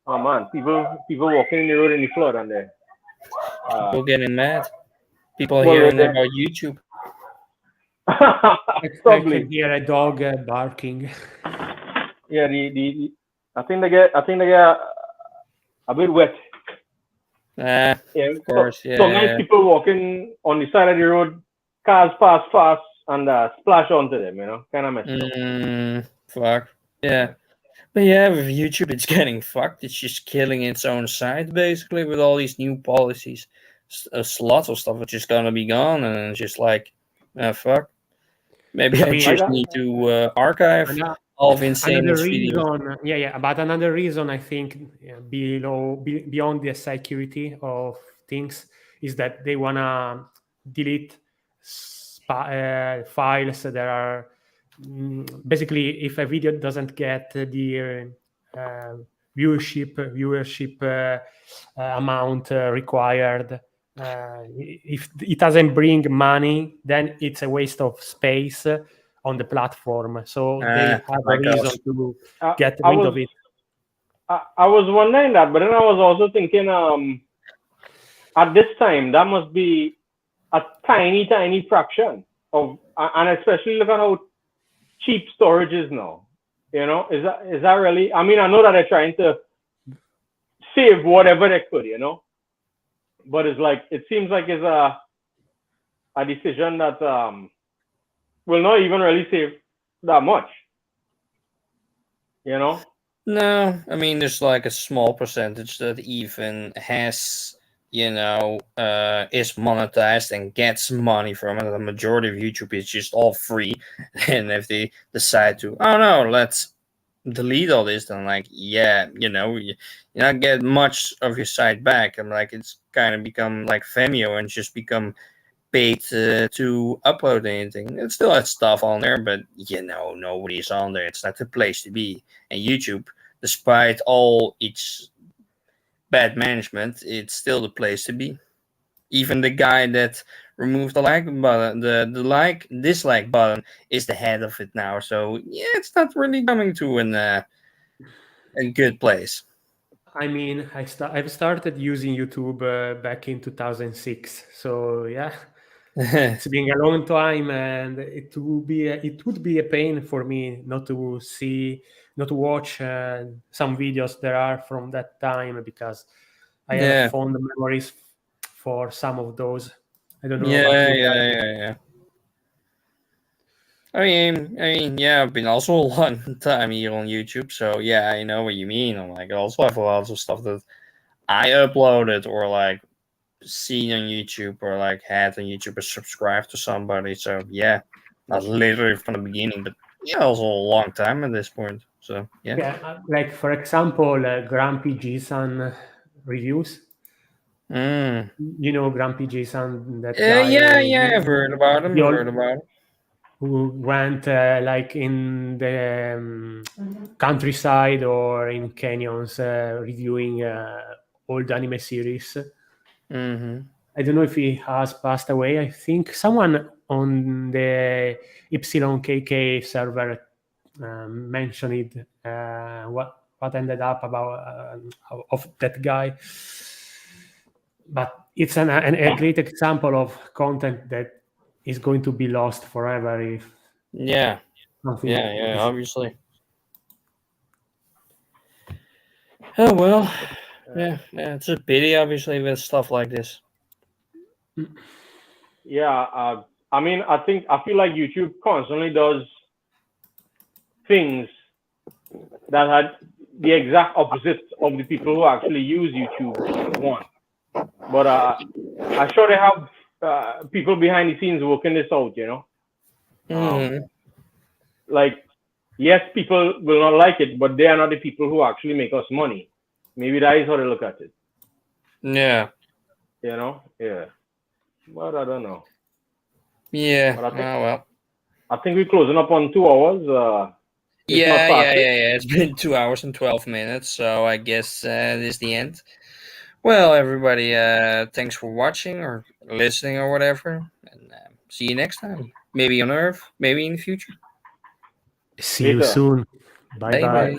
Oh man, people walking in the road in the flood on there. People getting mad. People hearing about YouTube. I can hear a dog barking. Yeah, I think they get a bit wet. Of course, Sometimes people walking on the side of the road, cars pass fast and splash onto them, you know, kind of messed up. Fuck. Yeah. But with YouTube, it's getting fucked. It's just killing its own site, basically, with all these new policies. Lots of stuff is just gonna be gone, and it's just like, fuck. Maybe I just need to archive all of Insane's videos. Yeah. But another reason, I think, beyond the security of things, is that they wanna delete files that are basically, if a video doesn't get the viewership amount required, if it doesn't bring money, then it's a waste of space on the platform. So they have a reason to get rid of it. I was wondering that, but then I was also thinking, at this time, that must be a tiny fraction of, and especially look at how cheap storage is now. You know, is that really? I mean, I know that they're trying to save whatever they could, you know, but it's like it seems like it's a decision that will not even really save that much, you know. No, I mean there's like a small percentage that even has, is monetized and gets money from it. The majority of YouTube is just all free, and if they decide to, oh no, let's delete all this, then like, yeah, you not get much of your site back. I'm like, it's kind of become like Vimeo and just become paid to upload anything. It still has stuff on there, but nobody's on there. It's not the place to be. And YouTube, despite all its bad management, it's still the place to be. Even the guy that removed the like button, the dislike button, is the head of it now. So yeah, it's not really coming to a good place. I mean, I've started using YouTube back in 2006. So yeah, it's been a long time, and it would be a pain for me not to watch some videos there are from that time, because I have fond memories for some of those. I don't know about you guys. Yeah. I mean, yeah, I've been also a long time here on YouTube, so yeah, I know what you mean. I'm like, I also have a lot of stuff that I uploaded or like seen on YouTube or like had on YouTube or subscribed to somebody. So yeah, not literally from the beginning, but yeah, also a long time at this point. So yeah. Yeah, like for example, Grumpy G-san reviews. You know Grumpy G-san, that guy. Yeah, I've heard about him. Who went like in the countryside or in canyons reviewing old anime series. I don't know if he has passed away. I think someone on the YKK server mentioned it, what ended up about of that guy. But it's a great example of content that is going to be lost forever if obviously. Oh well, yeah, it's a pity, obviously, with stuff like this. Yeah, I mean, I feel like YouTube constantly does things that had the exact opposite of the people who actually use YouTube want. But I'm sure they have people behind the scenes working this out, you know. Like, yes, people will not like it, but they are not the people who actually make us money. Maybe that is how they look at it. Yeah. You know? Yeah. But I don't know. Yeah. But I think we're closing up on 2 hours. Yeah. It's been 2 hours and 12 minutes, so I guess this is the end. Well, everybody, thanks for watching or listening or whatever, and see you next time. Maybe on Earth, maybe in the future. See you soon. Bye.